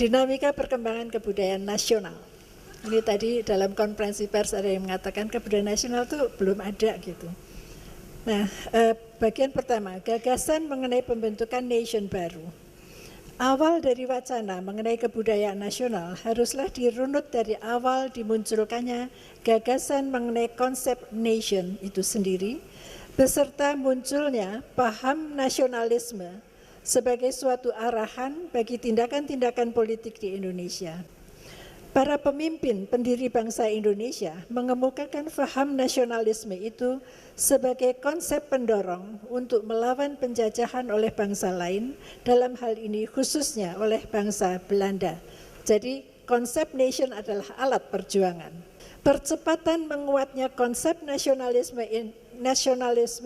Dinamika perkembangan kebudayaan nasional. Ini tadi dalam konferensi pers ada yang mengatakan kebudayaan nasional itu belum ada gitu. Nah, bagian pertama, gagasan mengenai pembentukan nation baru. Awal dari wacana mengenai kebudayaan nasional haruslah dirunut dari awal dimunculkannya gagasan mengenai konsep nation itu sendiri, beserta munculnya paham nasionalisme sebagai suatu arahan bagi tindakan-tindakan politik di Indonesia. Para pemimpin pendiri bangsa Indonesia mengemukakan paham nasionalisme itu sebagai konsep pendorong untuk melawan penjajahan oleh bangsa lain, dalam hal ini khususnya oleh bangsa Belanda. Jadi konsep nation adalah alat perjuangan. Percepatan menguatnya konsep nasionalisme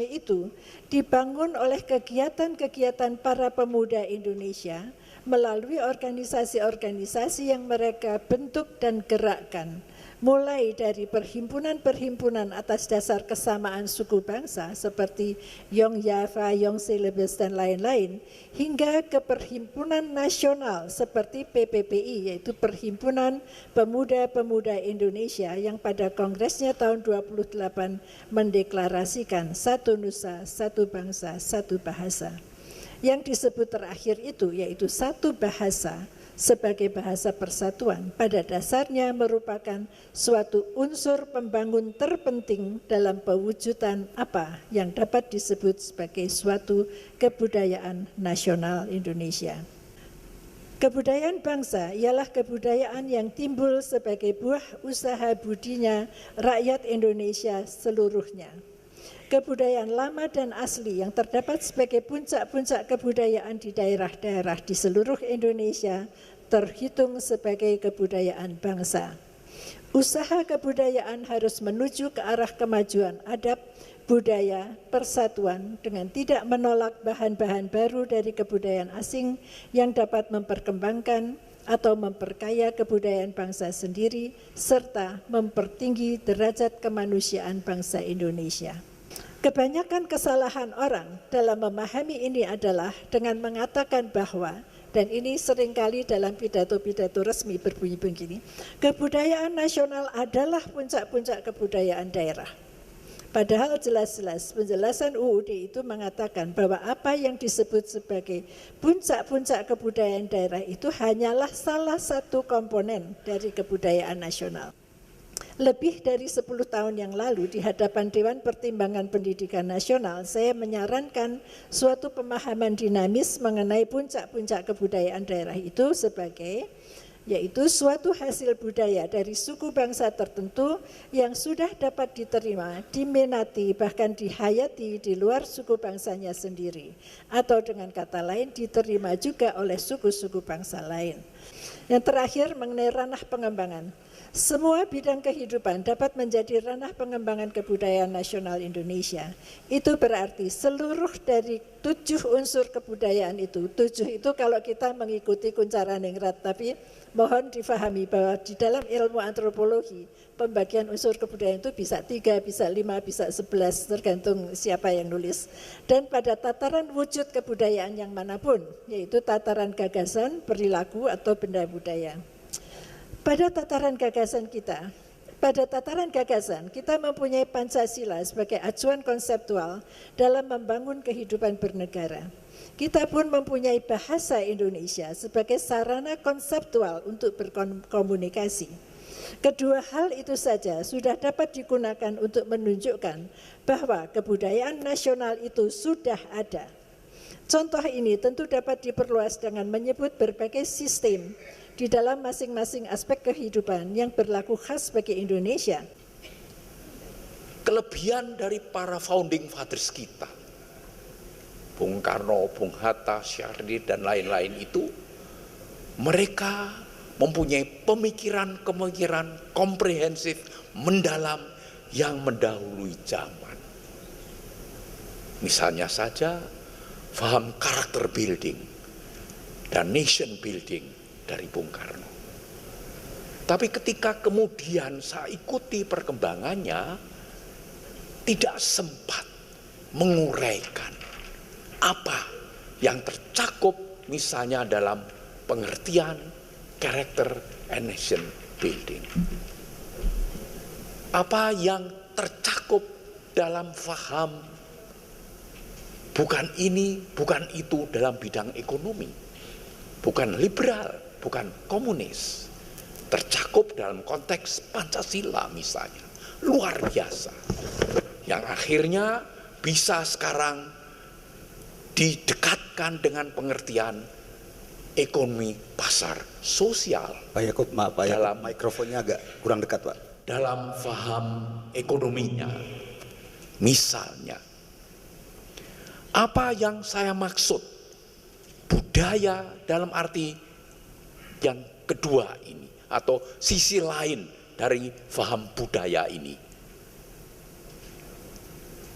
itu dibangun oleh kegiatan-kegiatan para pemuda Indonesia melalui organisasi-organisasi yang mereka bentuk dan gerakkan, mulai dari perhimpunan-perhimpunan atas dasar kesamaan suku bangsa seperti Young Java, Young Celebes, dan lain-lain, hingga ke perhimpunan nasional seperti PPPI, yaitu Perhimpunan Pemuda-Pemuda Indonesia yang pada kongresnya tahun 28 mendeklarasikan satu nusa, satu bangsa, satu bahasa. Yang disebut terakhir itu yaitu satu bahasa sebagai bahasa persatuan pada dasarnya merupakan suatu unsur pembangun terpenting dalam pewujudan apa yang dapat disebut sebagai suatu kebudayaan nasional Indonesia. Kebudayaan bangsa ialah kebudayaan yang timbul sebagai buah usaha budinya rakyat Indonesia seluruhnya. Kebudayaan lama dan asli yang terdapat sebagai puncak-puncak kebudayaan di daerah-daerah di seluruh Indonesia terhitung sebagai kebudayaan bangsa. Usaha kebudayaan harus menuju ke arah kemajuan adab, budaya, persatuan dengan tidak menolak bahan-bahan baru dari kebudayaan asing yang dapat memperkembangkan atau memperkaya kebudayaan bangsa sendiri serta mempertinggi derajat kemanusiaan bangsa Indonesia. Kebanyakan kesalahan orang dalam memahami ini adalah dengan mengatakan bahwa, dan ini seringkali dalam pidato-pidato resmi berbunyi begini, kebudayaan nasional adalah puncak-puncak kebudayaan daerah. Padahal jelas-jelas penjelasan UUD itu mengatakan bahwa apa yang disebut sebagai puncak-puncak kebudayaan daerah itu hanyalah salah satu komponen dari kebudayaan nasional. Lebih dari 10 tahun yang lalu di hadapan Dewan Pertimbangan Pendidikan Nasional, saya menyarankan suatu pemahaman dinamis mengenai puncak-puncak kebudayaan daerah itu sebagai yaitu suatu hasil budaya dari suku bangsa tertentu yang sudah dapat diterima, diminati, bahkan dihayati di luar suku bangsanya sendiri, atau dengan kata lain diterima juga oleh suku-suku bangsa lain. Yang terakhir mengenai ranah pengembangan. Semua bidang kehidupan dapat menjadi ranah pengembangan kebudayaan nasional Indonesia. Itu berarti seluruh dari 7 unsur kebudayaan itu, 7 itu kalau kita mengikuti Kuncaraningrat, tapi mohon difahami bahwa di dalam ilmu antropologi, pembagian unsur kebudayaan itu bisa 3, bisa 5, bisa 11, tergantung siapa yang nulis. Dan pada tataran wujud kebudayaan yang manapun, yaitu tataran gagasan, perilaku, atau benda budaya. Pada tataran gagasan kita mempunyai Pancasila sebagai acuan konseptual dalam membangun kehidupan bernegara. Kita pun mempunyai bahasa Indonesia sebagai sarana konseptual untuk berkomunikasi. Kedua hal itu saja sudah dapat digunakan untuk menunjukkan bahwa kebudayaan nasional itu sudah ada. Contoh ini tentu dapat diperluas dengan menyebut berbagai sistem di dalam masing-masing aspek kehidupan yang berlaku khas bagi Indonesia. Kelebihan dari para founding fathers kita, Bung Karno, Bung Hatta, Syahrini, dan lain-lain itu, mereka mempunyai pemikiran-pemikiran komprehensif, mendalam, yang mendahului zaman. Misalnya saja, faham karakter building dan nation building dari Bung Karno. Tapi ketika kemudian saya ikuti perkembangannya, tidak sempat menguraikan apa yang tercakup misalnya dalam pengertian character and nation building. Apa yang tercakup dalam faham bukan ini, bukan itu dalam bidang ekonomi, bukan liberal, bukan komunis, tercakup dalam konteks Pancasila misalnya, luar biasa, yang akhirnya bisa sekarang didekatkan dengan pengertian ekonomi pasar sosial. Pak Yakub, maaf Pak, dalam mikrofonnya agak kurang dekat Pak. Dalam faham ekonominya, misalnya, apa yang saya maksud budaya dalam arti yang kedua ini, atau sisi lain dari faham budaya ini,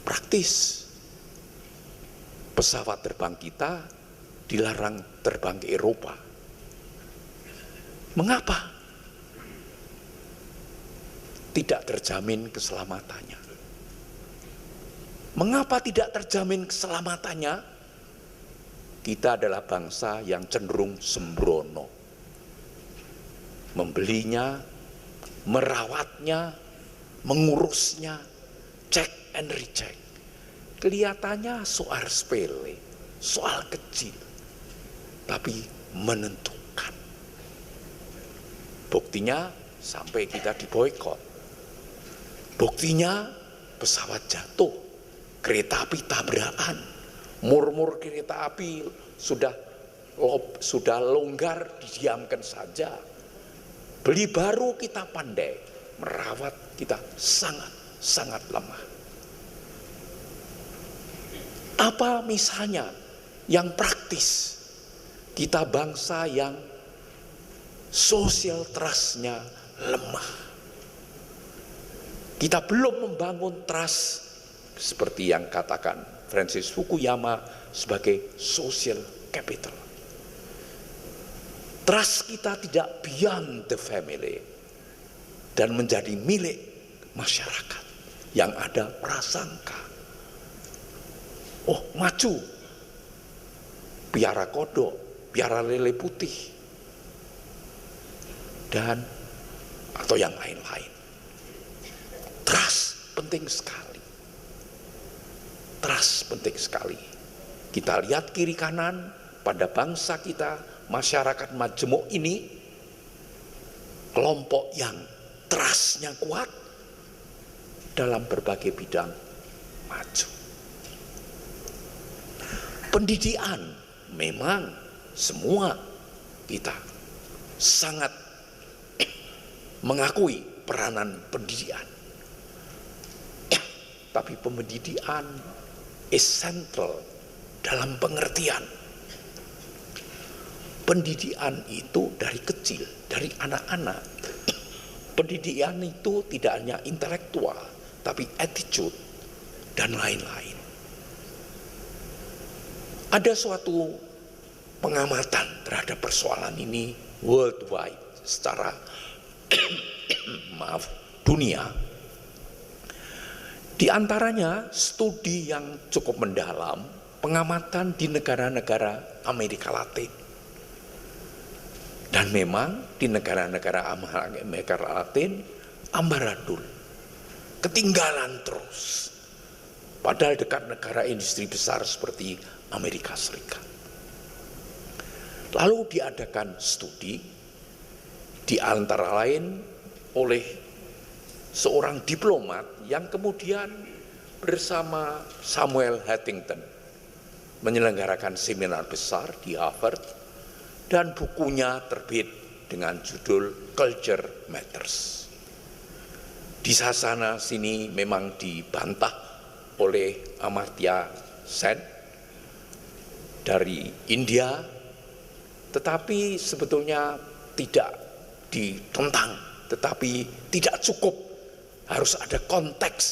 praktis. Pesawat terbang kita dilarang terbang ke Eropa. Mengapa? Tidak terjamin keselamatannya. Mengapa tidak terjamin keselamatannya? Kita adalah bangsa yang cenderung sembrono. Membelinya, merawatnya, mengurusnya, check and recheck. Kelihatannya soal sepele, soal kecil, tapi menentukan. Buktinya sampai kita diboikot. Buktinya pesawat jatuh, kereta api tabrakan, murmur kereta api sudah longgar, didiamkan saja. Beli baru kita pandai, merawat kita sangat lemah. Apa misalnya yang praktis? Kita bangsa yang social trust-nya lemah. Kita belum membangun trust seperti yang katakan Francis Fukuyama sebagai social capital. Trust kita tidak beyond the family dan menjadi milik masyarakat yang ada prasangka. Oh, maju, piara kodok, piara lele putih, dan atau yang lain-lain. Trust penting sekali. Trust penting sekali. Kita lihat kiri kanan pada bangsa kita, masyarakat majemuk ini, kelompok yang trustnya kuat dalam berbagai bidang maju. Pendidikan, memang semua kita sangat mengakui peranan pendidikan. Tapi pendidikan is central dalam pengertian. Pendidikan itu dari kecil, dari anak-anak. Pendidikan itu tidak hanya intelektual, tapi attitude dan lain-lain. Ada suatu pengamatan terhadap persoalan ini worldwide, secara dunia. Di antaranya studi yang cukup mendalam, pengamatan di negara-negara Amerika Latin. Dan memang di negara-negara Amerika Latin ambaradul, ketinggalan terus. Padahal dekat negara industri besar seperti Amerika Serikat. Lalu diadakan studi, di antara lain oleh seorang diplomat yang kemudian bersama Samuel Huntington menyelenggarakan seminar besar di Harvard, dan bukunya terbit dengan judul Culture Matters. Di sana sini memang dibantah oleh Amartya Sen dari India, tetapi sebetulnya tidak ditentang, tetapi tidak cukup. Harus ada konteks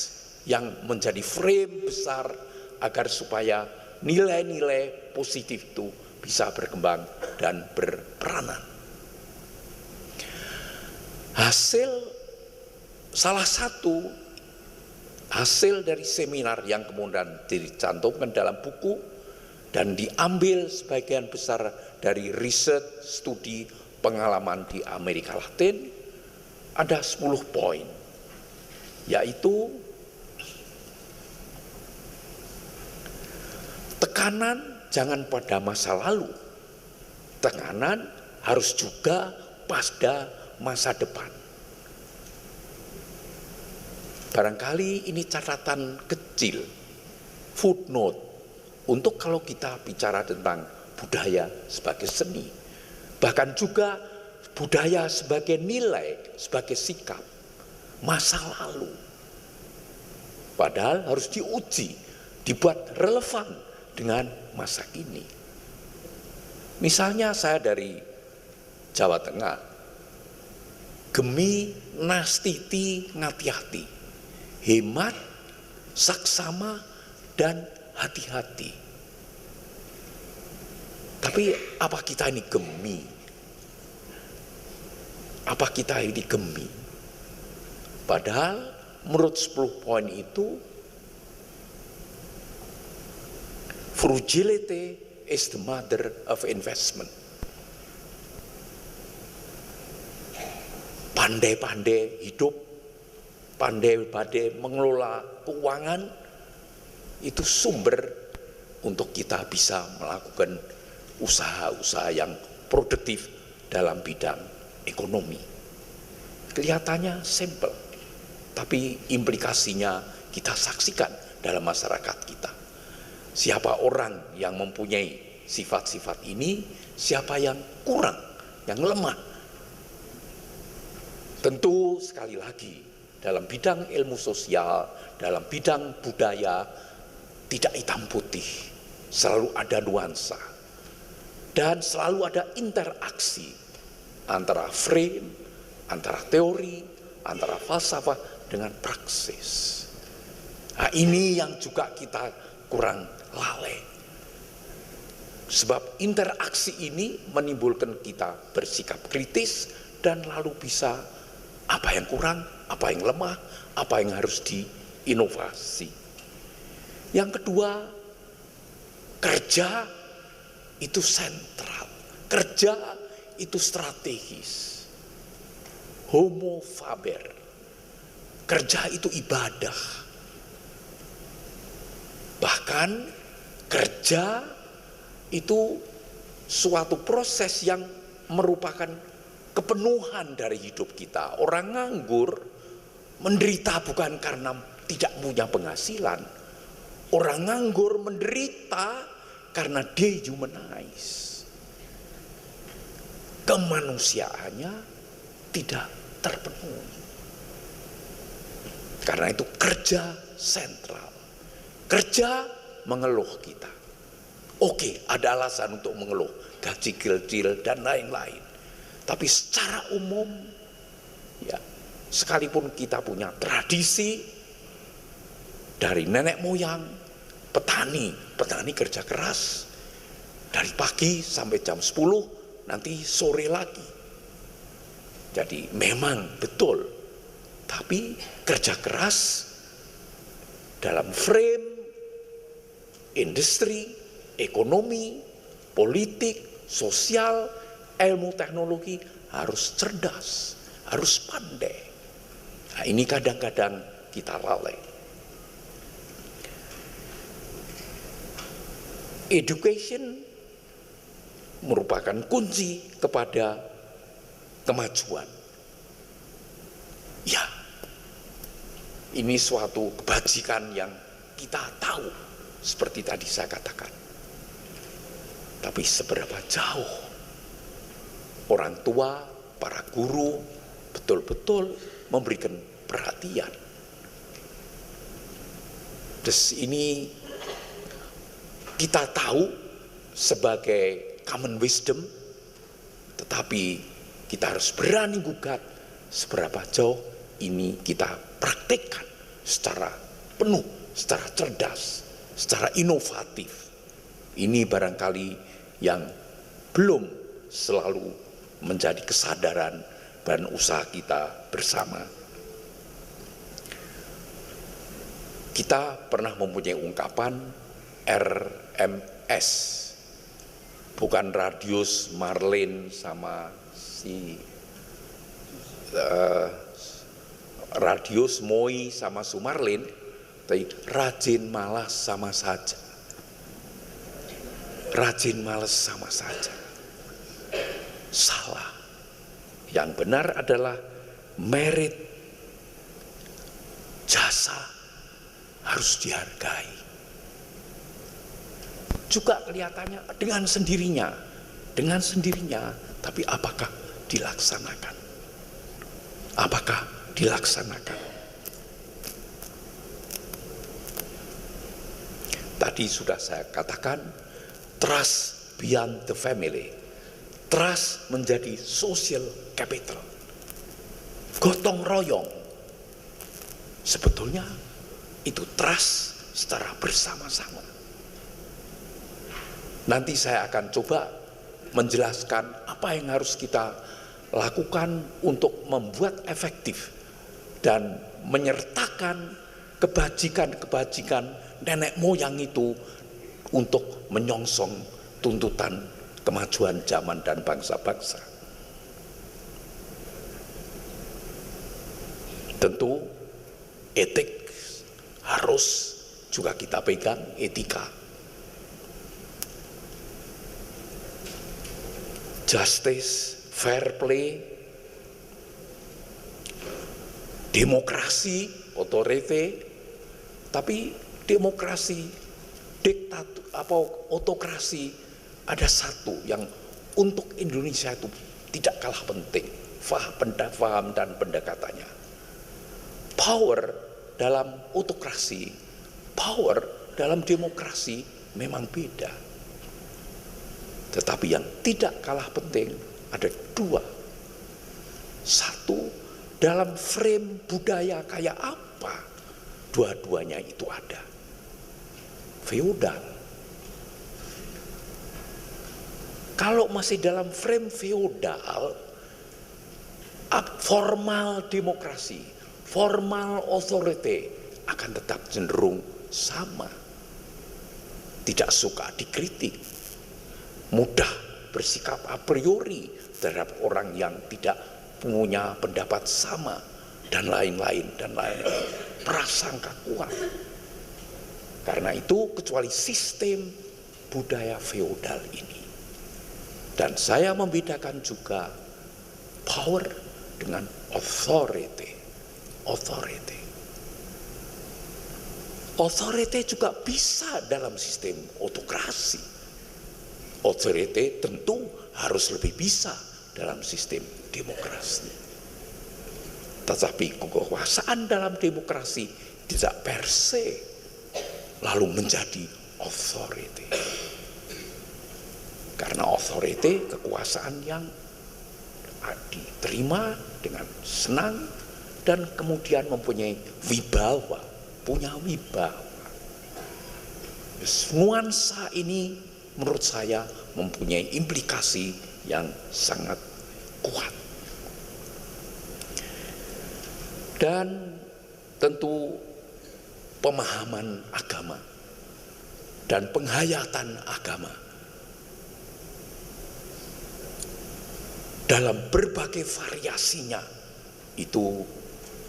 yang menjadi frame besar agar supaya nilai-nilai positif itu bisa berkembang dan berperanan. Salah satu hasil dari seminar yang kemudian dicantumkan dalam buku dan diambil sebagian besar dari riset studi pengalaman di Amerika Latin, ada 10 poin, yaitu tekanan jangan pada masa lalu, tekanan harus juga pada masa depan. Barangkali ini catatan kecil, footnote, untuk kalau kita bicara tentang budaya sebagai seni, bahkan juga budaya sebagai nilai, sebagai sikap masa lalu. Padahal harus diuji, dibuat relevan dengan masa kini. Misalnya saya dari Jawa Tengah, gemi nastiti ngati-hati, hemat, saksama, dan hati-hati. Tapi apa kita ini gemi? Apa kita ini gemi? Padahal menurut 10 poin itu, frugility is the mother of investment. Pandai-pandai hidup, pandai-pandai mengelola keuangan, itu sumber untuk kita bisa melakukan usaha-usaha yang produktif dalam bidang ekonomi. Kelihatannya simple, tapi implikasinya kita saksikan dalam masyarakat kita. Siapa orang yang mempunyai sifat-sifat ini, siapa yang kurang, yang lemah. Tentu sekali lagi, dalam bidang ilmu sosial, dalam bidang budaya, tidak hitam putih, selalu ada nuansa. Dan selalu ada interaksi antara frame, antara teori, antara falsafah dengan praksis. Nah, ini yang juga kita kurang lalai. Sebab interaksi ini menimbulkan kita bersikap kritis dan lalu bisa apa yang kurang, apa yang lemah, apa yang harus diinovasi. Yang kedua, kerja itu sentral, kerja itu strategis. Homo faber, kerja itu ibadah. Bahkan kerja itu suatu proses yang merupakan kepenuhan dari hidup kita. Orang nganggur menderita bukan karena tidak punya penghasilan. Orang nganggur menderita karena dehumanize. Kemanusiaannya tidak terpenuhi. Karena itu kerja sentral. Kerja mengeluh kita. Oke, ada alasan untuk mengeluh, gaji kecil dan lain-lain. Tapi secara umum, ya, sekalipun kita punya tradisi dari nenek moyang, petani kerja keras dari pagi sampai jam 10, nanti sore lagi. Jadi memang betul, tapi kerja keras dalam frame industri, ekonomi, politik, sosial, ilmu teknologi harus cerdas, harus pandai. Nah, ini kadang-kadang kita lalai. Education merupakan kunci kepada kemajuan. Ya, ini suatu kebajikan yang kita tahu, seperti tadi saya katakan. Tapi seberapa jauh orang tua, para guru betul-betul memberikan perhatian. Terus ini kita tahu sebagai common wisdom, tetapi kita harus berani gugat seberapa jauh ini kita praktekkan secara penuh, secara cerdas, secara inovatif. Ini barangkali yang belum selalu menjadi kesadaran dan usaha kita bersama. Kita pernah mempunyai ungkapan RMS, bukan radius Marlin sama si Radius, Moi sama Sumarlin, tapi rajin malas sama saja. Rajin malas sama saja. Salah. Yang benar adalah merit, jasa harus dihargai. Juga kelihatannya dengan sendirinya, tapi apakah dilaksanakan? Apakah dilaksanakan? Tadi sudah saya katakan, trust beyond the family. Trust menjadi social capital. Gotong royong. Sebetulnya itu trust secara bersama-sama. Nanti saya akan coba menjelaskan apa yang harus kita lakukan untuk membuat efektif dan menyertakan kebajikan-kebajikan nenek moyang itu untuk menyongsong tuntutan kemajuan zaman dan bangsa-bangsa. Tentu etik harus juga kita pegang, etika. Justice, fair play, demokrasi, otorite, tapi demokrasi, diktator, otokrasi, ada satu yang untuk Indonesia itu tidak kalah penting, faham dan pendekatannya. Power dalam otokrasi, power dalam demokrasi memang beda. Tetapi yang tidak kalah penting ada dua. Satu, dalam frame budaya kayak apa dua-duanya itu ada. Feodal. Kalau masih dalam frame feodal, formal demokrasi, formal authority akan tetap cenderung sama. Tidak suka dikritik, mudah bersikap a priori terhadap orang yang tidak punya pendapat sama, dan lain-lain. Prasangka kuat. Karena itu kecuali sistem budaya feodal ini. Dan saya membedakan juga power dengan authority. Authority juga bisa dalam sistem otokrasi. Authority tentu harus lebih bisa dalam sistem demokrasi. Tetapi kekuasaan dalam demokrasi tidak per se lalu menjadi authority. Karena authority kekuasaan yang diterima dengan senang dan kemudian mempunyai wibawa, punya wibawa. Nuansa ini menurut saya mempunyai implikasi yang sangat kuat. Dan tentu pemahaman agama dan penghayatan agama dalam berbagai variasinya itu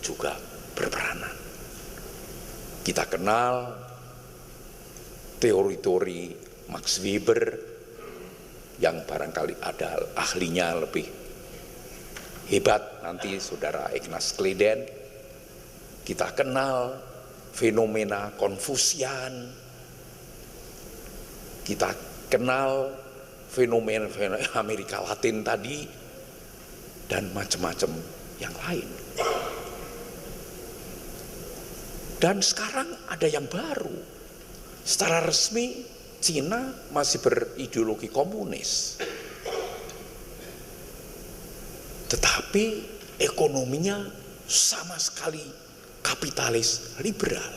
juga berperanan. Kita kenal teori-teori Max Weber yang barangkali ada ahlinya lebih hebat, nanti saudara Ignaz Kleden. Kita kenal fenomena Konfusian, kita kenal fenomena Amerika Latin tadi, dan macam-macam yang lain. Dan sekarang ada yang baru. Secara resmi Cina masih berideologi komunis, tetapi ekonominya sama sekali kapitalis liberal.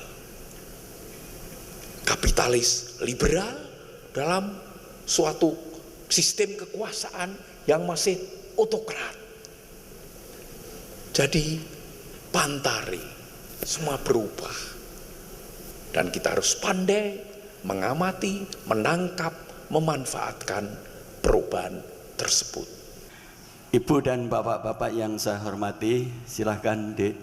Kapitalis liberal dalam suatu sistem kekuasaan yang masih otokrat. Jadi pantari, semua berubah. Dan kita harus pandai mengamati, menangkap, memanfaatkan perubahan tersebut. Ibu dan bapak-bapak yang saya hormati, silahkan Dek.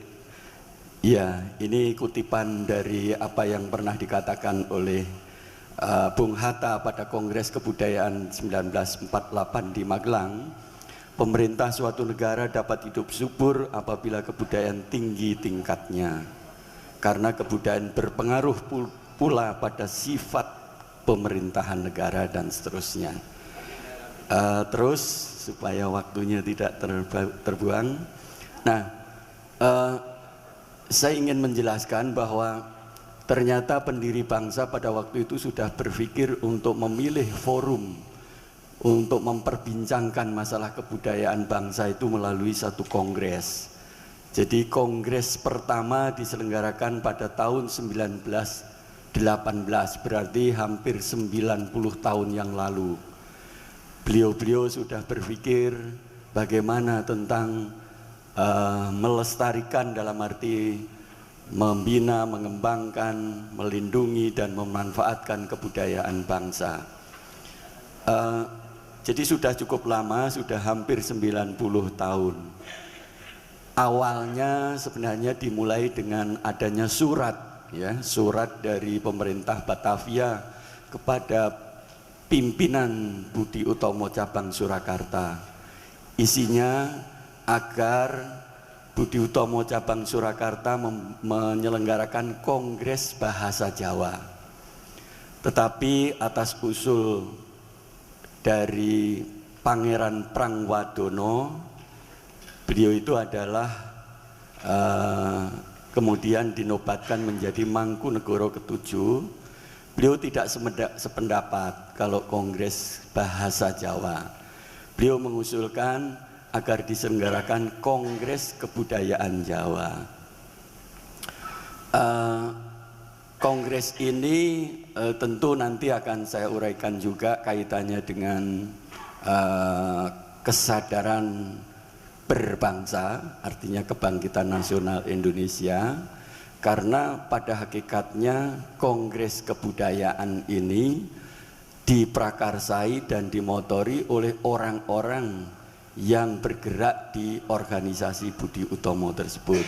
Ya, ini kutipan dari apa yang pernah dikatakan oleh Bung Hatta pada Kongres Kebudayaan 1948 di Magelang. Pemerintah suatu negara dapat hidup subur apabila kebudayaan tinggi tingkatnya, karena kebudayaan berpengaruh pula pada sifat pemerintahan negara dan seterusnya. Terus supaya waktunya tidak terbuang. Nah, saya ingin menjelaskan bahwa ternyata pendiri bangsa pada waktu itu sudah berpikir untuk memilih forum untuk memperbincangkan masalah kebudayaan bangsa itu melalui satu kongres. Jadi kongres pertama diselenggarakan pada tahun 1918, berarti hampir 90 tahun yang lalu. Beliau-beliau sudah berpikir bagaimana tentang melestarikan, dalam arti membina, mengembangkan, melindungi dan memanfaatkan kebudayaan bangsa. Jadi sudah cukup lama, sudah hampir 90 tahun. Awalnya sebenarnya dimulai dengan adanya surat, ya, surat dari pemerintah Batavia kepada pimpinan Budi Utomo Cabang Surakarta. Isinya agar Budi Utomo Cabang Surakarta menyelenggarakan Kongres Bahasa Jawa. Tetapi atas usul dari Pangeran Prangwadono, beliau itu adalah kemudian dinobatkan menjadi Mangkunegoro ke-7. Beliau tidak sependapat kalau Kongres Bahasa Jawa. Beliau mengusulkan agar diselenggarakan Kongres Kebudayaan Jawa. Kongres ini tentu nanti akan saya uraikan juga kaitannya dengan kesadaran berbangsa, artinya kebangkitan nasional Indonesia, karena pada hakikatnya Kongres Kebudayaan ini diprakarsai dan dimotori oleh orang-orang yang bergerak di organisasi Budi Utomo tersebut,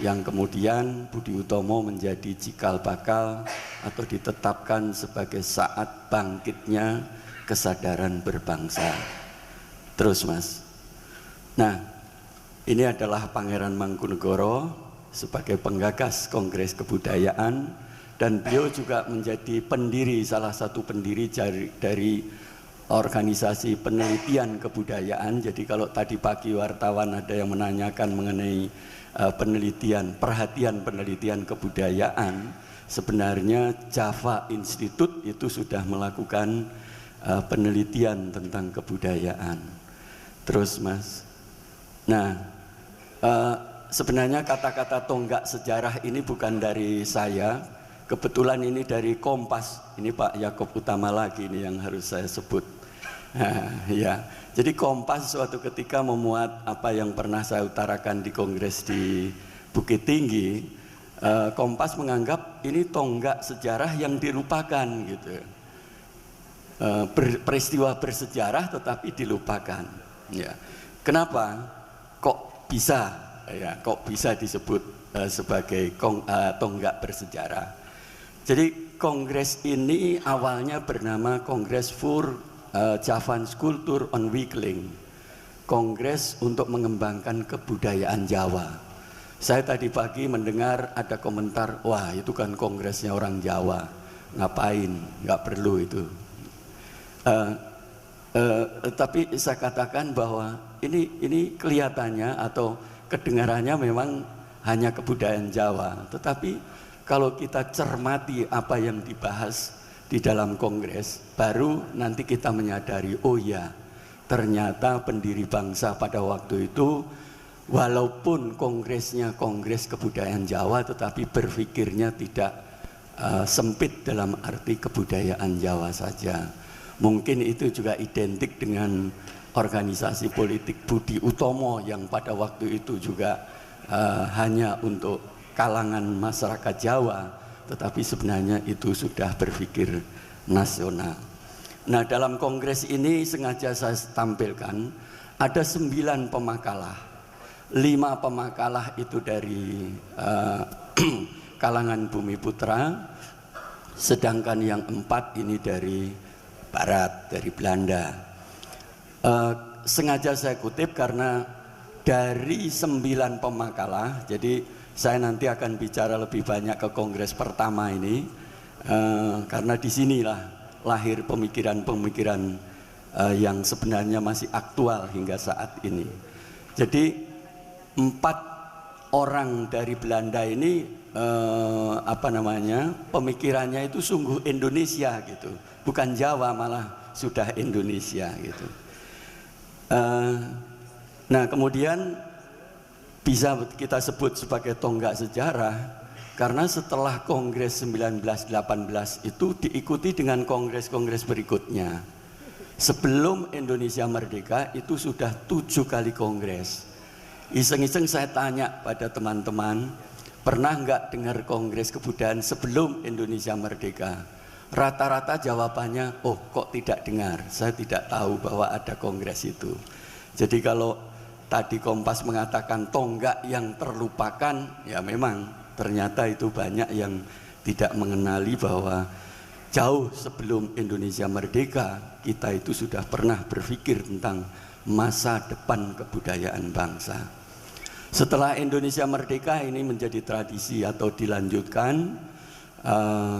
yang kemudian Budi Utomo menjadi cikal bakal atau ditetapkan sebagai saat bangkitnya kesadaran berbangsa. Terus Mas, nah ini adalah Pangeran Mangkunegoro sebagai penggagas Kongres Kebudayaan, dan beliau juga menjadi pendiri, salah satu pendiri dari organisasi penelitian kebudayaan. Jadi kalau tadi pagi wartawan ada yang menanyakan mengenai perhatian penelitian kebudayaan, sebenarnya Java Institute itu sudah melakukan penelitian tentang kebudayaan. Terus Mas, nah sebenarnya kata-kata tonggak sejarah ini bukan dari saya, kebetulan ini dari Kompas. Ini Pak Yakob Utama lagi ini yang harus saya sebut. Ya, jadi Kompas suatu ketika memuat apa yang pernah saya utarakan di kongres di Bukit Tinggi. Kompas menganggap ini tonggak sejarah yang dilupakan gitu. Peristiwa bersejarah tetapi dilupakan. Ya, kenapa? Kok bisa disebut sebagai tonggak bersejarah? Jadi kongres ini awalnya bernama Kongres für Javan Kultur Ontwikkeling, kongres untuk mengembangkan kebudayaan Jawa. Saya tadi pagi mendengar ada komentar, wah itu kan kongresnya orang Jawa, ngapain, nggak perlu itu. Tapi saya katakan bahwa ini kelihatannya atau kedengarannya memang hanya kebudayaan Jawa, tetapi kalau kita cermati apa yang dibahas di dalam kongres, baru nanti kita menyadari, oh ya, ternyata pendiri bangsa pada waktu itu walaupun kongresnya Kongres Kebudayaan Jawa, tetapi berpikirnya tidak sempit dalam arti kebudayaan Jawa saja. Mungkin itu juga identik dengan organisasi politik Budi Utomo yang pada waktu itu juga hanya untuk kalangan masyarakat Jawa, tetapi sebenarnya itu sudah berpikir nasional. Nah, dalam kongres ini sengaja saya tampilkan ada 9 pemakalah. 5 pemakalah itu dari kalangan Bumi Putra, sedangkan yang 4 ini dari Barat, dari Belanda. Sengaja saya kutip karena dari 9 pemakalah, jadi saya nanti akan bicara lebih banyak ke kongres pertama ini, karena disinilah lahir pemikiran-pemikiran yang sebenarnya masih aktual hingga saat ini. Jadi 4 orang dari Belanda ini pemikirannya itu sungguh Indonesia gitu, bukan Jawa, malah sudah Indonesia gitu. Nah kemudian bisa kita sebut sebagai tonggak sejarah karena setelah Kongres 1918 itu diikuti dengan kongres-kongres berikutnya. Sebelum Indonesia merdeka itu sudah 7 kali kongres. Iseng-iseng saya tanya pada teman-teman, pernah nggak dengar kongres kebudayaan sebelum Indonesia merdeka? Rata-rata jawabannya, oh kok tidak dengar, saya tidak tahu bahwa ada kongres itu. Jadi kalau tadi Kompas mengatakan tonggak yang terlupakan, ya memang ternyata itu banyak yang tidak mengenali bahwa jauh sebelum Indonesia merdeka, kita itu sudah pernah berpikir tentang masa depan kebudayaan bangsa. Setelah Indonesia merdeka ini menjadi tradisi atau dilanjutkan,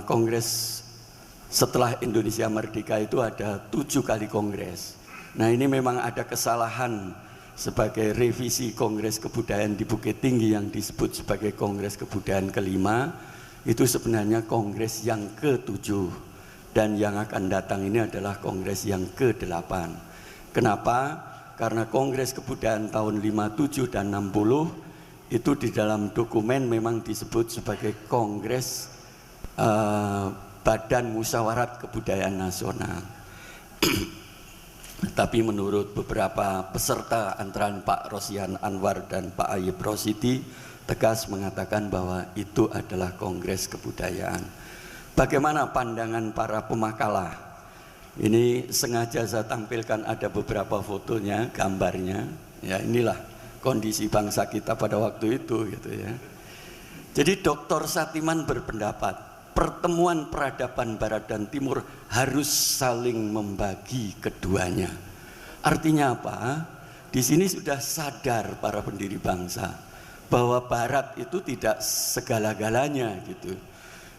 kongres setelah Indonesia merdeka itu ada 7 kali kongres. Nah ini memang ada kesalahan sebagai revisi Kongres Kebudayaan di Bukit Tinggi yang disebut sebagai Kongres Kebudayaan ke-5, itu sebenarnya kongres yang ke-7 dan yang akan datang ini adalah kongres yang ke-8. Kenapa? Karena Kongres Kebudayaan tahun 57 dan 60 itu di dalam dokumen memang disebut sebagai Kongres Badan Musyawarat Kebudayaan Nasional. Tapi menurut beberapa peserta antara Pak Rosihan Anwar dan Pak Ayub Rosidi tegas mengatakan bahwa itu adalah Kongres Kebudayaan. Bagaimana pandangan para pemakalah? Ini sengaja saya tampilkan, ada beberapa fotonya, gambarnya. Ya inilah kondisi bangsa kita pada waktu itu gitu ya. Jadi Dr. Satiman berpendapat pertemuan peradaban Barat dan Timur harus saling membagi keduanya. Artinya apa? Di sini sudah sadar para pendiri bangsa bahwa Barat itu tidak segala-galanya gitu.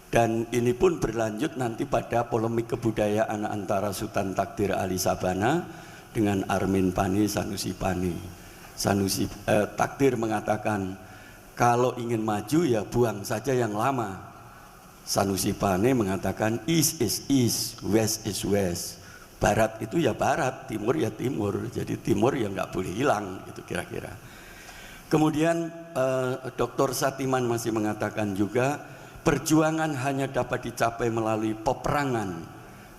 Dan ini pun berlanjut nanti pada polemik kebudayaan antara Sultan Takdir Ali Sabana dengan Armin Pani, Sanusi Pani. Takdir mengatakan kalau ingin maju ya buang saja yang lama. Sanusi Pane mengatakan East is East, West is West. Barat itu ya Barat, Timur ya Timur. Jadi Timur ya nggak boleh hilang gitu kira-kira. Kemudian Dr. Satiman masih mengatakan juga perjuangan hanya dapat dicapai melalui peperangan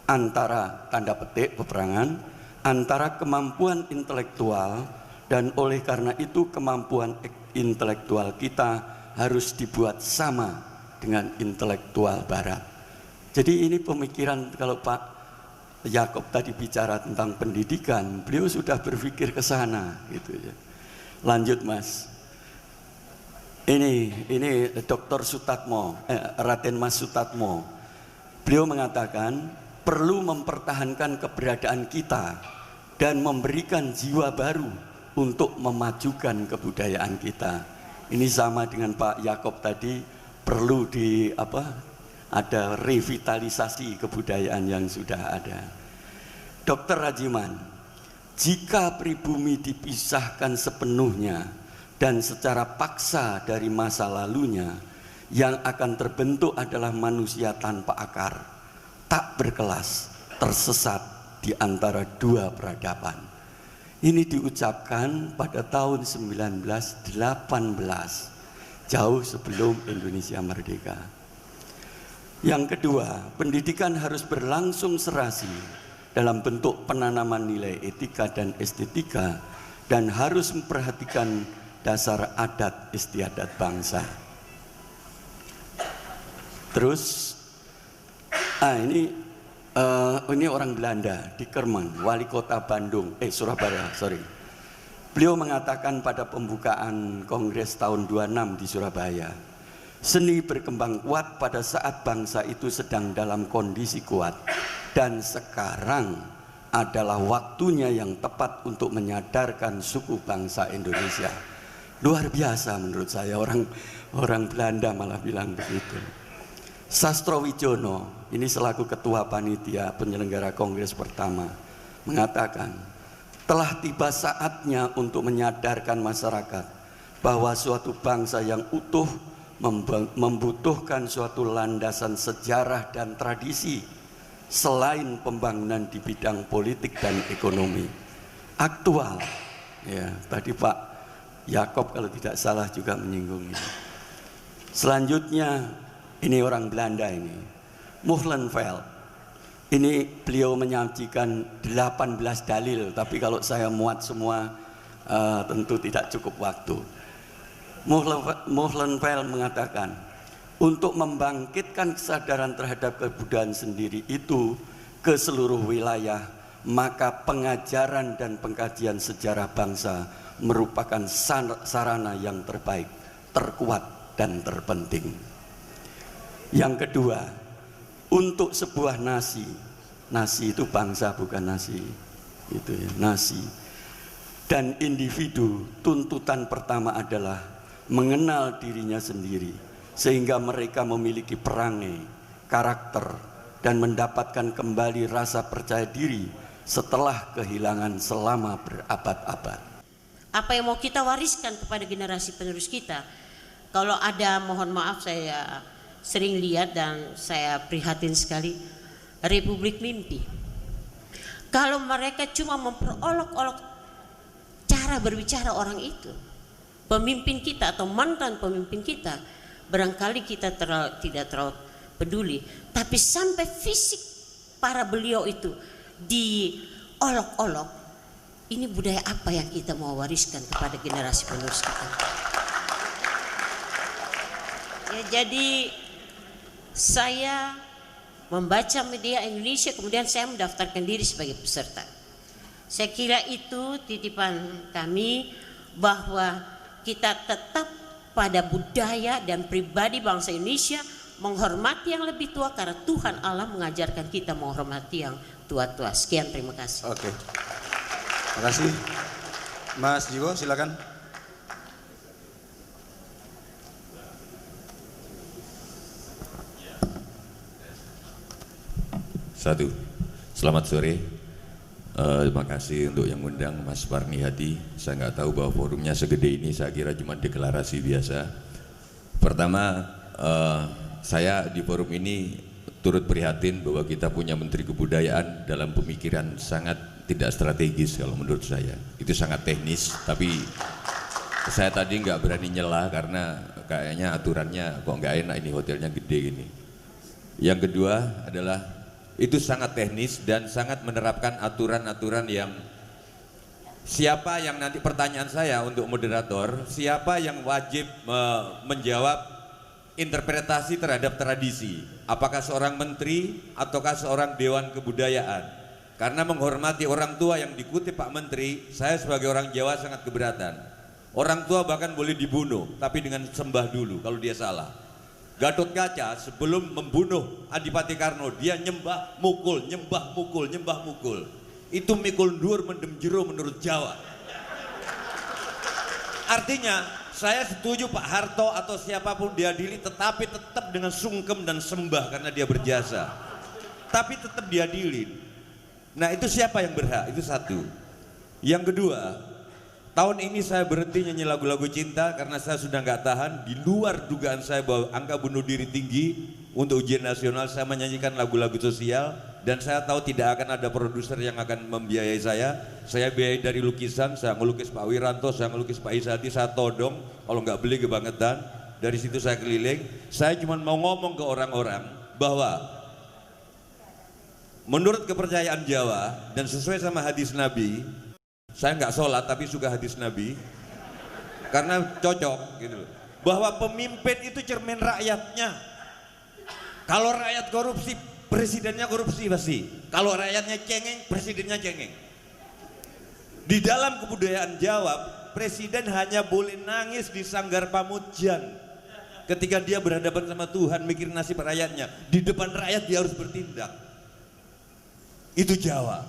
antara tanda petik peperangan antara kemampuan intelektual, dan oleh karena itu kemampuan intelektual kita harus dibuat sama dengan intelektual Barat. Jadi ini pemikiran, kalau Pak Yakob tadi bicara tentang pendidikan, beliau sudah berpikir ke sana gitu ya. Lanjut Mas. Ini Dr. Sutatmo, Raden Mas Sutatmo. Beliau mengatakan perlu mempertahankan keberadaan kita dan memberikan jiwa baru untuk memajukan kebudayaan kita. Ini sama dengan Pak Yakob tadi, perlu ada revitalisasi kebudayaan yang sudah ada. Dr. Rajiman, jika pribumi dipisahkan sepenuhnya dan secara paksa dari masa lalunya, yang akan terbentuk adalah manusia tanpa akar, tak berkelas, tersesat di antara dua peradaban. Ini diucapkan pada tahun 1918, jauh sebelum Indonesia merdeka. Yang kedua, pendidikan harus berlangsung serasi dalam bentuk penanaman nilai etika dan estetika, dan harus memperhatikan dasar adat istiadat bangsa. Terus ini orang Belanda di Kerman, wali kota Surabaya. Beliau mengatakan pada pembukaan Kongres tahun 26 di Surabaya, seni berkembang kuat pada saat bangsa itu sedang dalam kondisi kuat, dan sekarang adalah waktunya yang tepat untuk menyadarkan suku bangsa Indonesia. Luar biasa menurut saya, orang Belanda malah bilang begitu. Sastrowijono, ini selaku ketua panitia penyelenggara kongres pertama, mengatakan telah tiba saatnya untuk menyadarkan masyarakat bahwa suatu bangsa yang utuh membutuhkan suatu landasan sejarah dan tradisi selain pembangunan di bidang politik dan ekonomi. Aktual, ya, tadi Pak Yakob kalau tidak salah juga menyinggung ini. Selanjutnya, ini orang Belanda ini, Moerenveld. Ini beliau menyajikan 18 dalil, tapi kalau saya muat semua tentu tidak cukup waktu. Moerenveld mengatakan, untuk membangkitkan kesadaran terhadap kebudayaan sendiri itu ke seluruh wilayah, maka pengajaran dan pengkajian sejarah bangsa merupakan sarana yang terbaik, terkuat, dan terpenting. Yang kedua, untuk sebuah nasi itu bangsa bukan nasi, itu ya, nasi, dan individu, tuntutan pertama adalah mengenal dirinya sendiri, sehingga mereka memiliki perangai, karakter, dan mendapatkan kembali rasa percaya diri setelah kehilangan selama berabad-abad. Apa yang mau kita wariskan kepada generasi penerus kita? Kalau ada, mohon maaf, saya sering lihat dan saya prihatin sekali, Republik Mimpi. Kalau mereka cuma memperolok-olok cara berbicara orang itu, pemimpin kita atau mantan pemimpin kita, barangkali kita tidak terlalu peduli. Tapi sampai fisik para beliau itu diolok-olok, ini budaya apa yang kita mau wariskan kepada generasi penerus kita? Ya, jadi saya membaca media Indonesia, kemudian saya mendaftarkan diri sebagai peserta. Saya kira itu titipan kami, bahwa kita tetap pada budaya dan pribadi bangsa Indonesia, menghormati yang lebih tua karena Tuhan Allah mengajarkan kita menghormati yang tua-tua. Sekian, terima kasih. Oke. Terima kasih. Mas Jiwo, silakan. Satu, selamat sore. Terima kasih untuk yang undang Mas Parni Hadi. Saya nggak tahu bahwa forumnya segede ini, saya kira cuma deklarasi biasa. Pertama, saya di forum ini turut prihatin bahwa kita punya Menteri Kebudayaan dalam pemikiran sangat tidak strategis kalau menurut saya. Itu sangat teknis, tapi saya tadi nggak berani nyela karena kayaknya aturannya kok nggak enak, ini hotelnya gede gini. Yang kedua adalah itu sangat teknis dan sangat menerapkan aturan-aturan yang siapa yang nanti, pertanyaan saya untuk moderator, siapa yang wajib menjawab interpretasi terhadap tradisi, apakah seorang menteri ataukah seorang dewan kebudayaan? Karena menghormati orang tua yang dikutip Pak Menteri, saya sebagai orang Jawa sangat keberatan. Orang tua bahkan boleh dibunuh, tapi dengan sembah dulu kalau dia salah. Gatot Kaca sebelum membunuh Adipati Karno, dia nyembah mukul, nyembah mukul, nyembah mukul. Itu mikul dur mendem jero menurut Jawa. Artinya saya setuju Pak Harto atau siapapun diadili, tetapi tetap dengan sungkem dan sembah karena dia berjasa. Tapi tetap diadili. Nah, itu siapa yang berhak? Itu satu. Yang kedua, tahun ini saya berhenti nyanyi lagu-lagu cinta karena saya sudah nggak tahan. Di luar dugaan saya bahwa angka bunuh diri tinggi, untuk ujian nasional saya menyanyikan lagu-lagu sosial, dan saya tahu tidak akan ada produser yang akan membiayai saya. Saya biayai dari lukisan, saya ngelukis Pak Wiranto, saya ngelukis Pak Isati, saya todong, kalau nggak beli kebangetan. Dari situ saya keliling. Saya cuma mau ngomong ke orang-orang bahwa menurut kepercayaan Jawa dan sesuai sama hadis Nabi, saya nggak sholat tapi suka hadis Nabi karena cocok gitu, bahwa pemimpin itu cermin rakyatnya. Kalau rakyat korupsi, presidennya korupsi pasti. Kalau rakyatnya cengeng, presidennya cengeng. Di dalam kebudayaan Jawa, presiden hanya boleh nangis di Sanggar Pamujan ketika dia berhadapan sama Tuhan, mikir nasib rakyatnya. Di depan rakyat dia harus bertindak. Itu Jawa.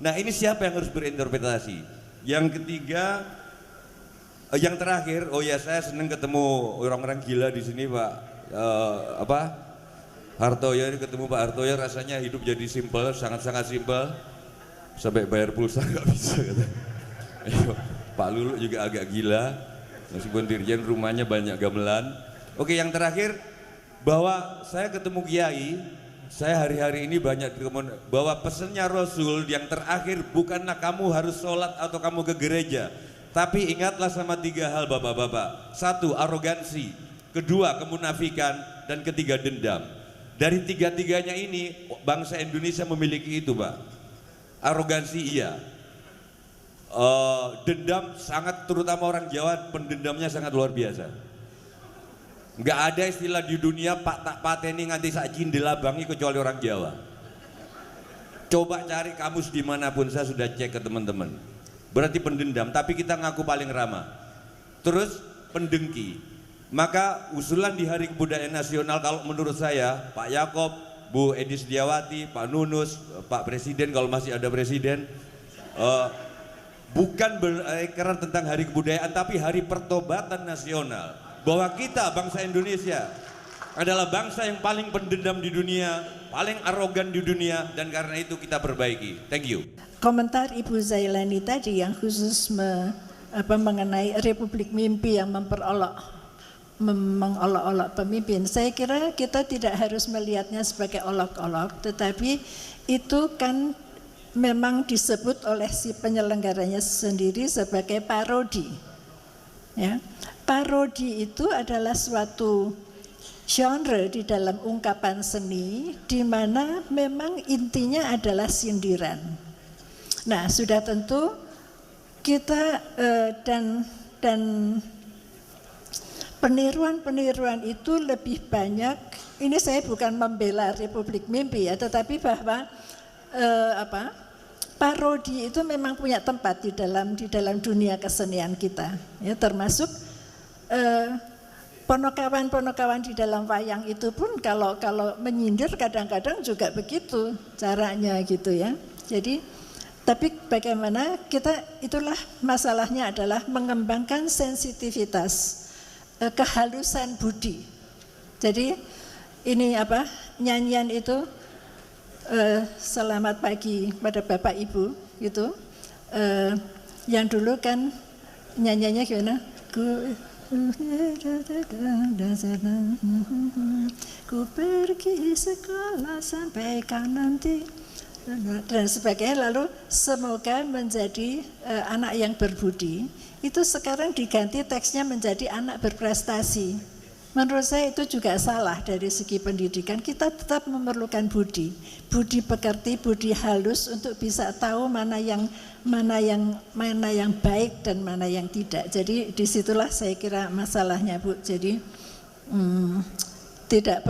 Nah, ini siapa yang harus berinterpretasi? Yang ketiga, yang terakhir, oh ya, saya senang ketemu orang-orang gila di sini, Pak. Hartoyo, ini ketemu Pak Hartoyo, rasanya hidup jadi simpel, sangat-sangat simpel. Sampai bayar pulsa nggak bisa kata. Pak Lulu juga agak gila, meskipun dirjen rumahnya banyak gamelan. Oke, yang terakhir, bahwa saya ketemu Kiai, saya hari-hari ini banyak bahwa pesannya Rasul yang terakhir bukanlah kamu harus sholat atau kamu ke gereja, tapi ingatlah sama 3 hal bapak-bapak. 1, arogansi, kedua kemunafikan, dan ketiga dendam. Dari 3-tiganya ini bangsa Indonesia memiliki itu, Pak. Arogansi iya, dendam sangat, terutama orang Jawa pendendamnya sangat luar biasa. Nggak ada istilah di dunia pak tak pateni nganti sak jindelabangi kecuali orang Jawa. Coba cari kamus dimanapun, saya sudah cek ke teman-teman. Berarti pendendam, tapi kita ngaku paling ramah. Terus pendengki. Maka usulan di Hari Kebudayaan Nasional kalau menurut saya, Pak Yakob, Bu Edi Setiawati, Pak Nunus, Pak Presiden kalau masih ada Presiden, bukan karena tentang Hari Kebudayaan, tapi Hari Pertobatan Nasional. Bahwa kita bangsa Indonesia adalah bangsa yang paling pendendam di dunia, paling arogan di dunia, dan karena itu kita perbaiki. Thank you. Komentar Ibu Zailani tadi yang khusus mengenai Republik Mimpi yang mengolok-olok pemimpin, saya kira kita tidak harus melihatnya sebagai olok-olok, tetapi itu kan memang disebut oleh si penyelenggaranya sendiri sebagai parodi. Ya, parodi itu adalah suatu genre di dalam ungkapan seni di mana memang intinya adalah sindiran. Nah, sudah tentu kita dan peniruan-peniruan itu lebih banyak. Ini saya bukan membela Republik Mimpi ya, tetapi bahwa parodi itu memang punya tempat di dalam dunia kesenian kita. Ya, termasuk ponokawan-ponokawan di dalam wayang itu pun kalau menyindir kadang-kadang juga begitu caranya gitu ya. Jadi tapi bagaimana kita, itulah masalahnya adalah mengembangkan sensitivitas, kehalusan budi. Jadi ini nyanyian itu selamat pagi pada Bapak Ibu gitu. Yang dulu kan nyanyiannya gimana? Ku pergi sekolah sampai kan nanti dan sebagainya, lalu semoga menjadi anak yang berbudi. Itu sekarang diganti teksnya menjadi anak berprestasi. Menurut saya itu juga salah dari segi pendidikan. Kita tetap memerlukan budi pekerti, budi halus untuk bisa tahu mana yang baik dan mana yang tidak. Jadi disitulah saya kira masalahnya, Bu. Jadi tidak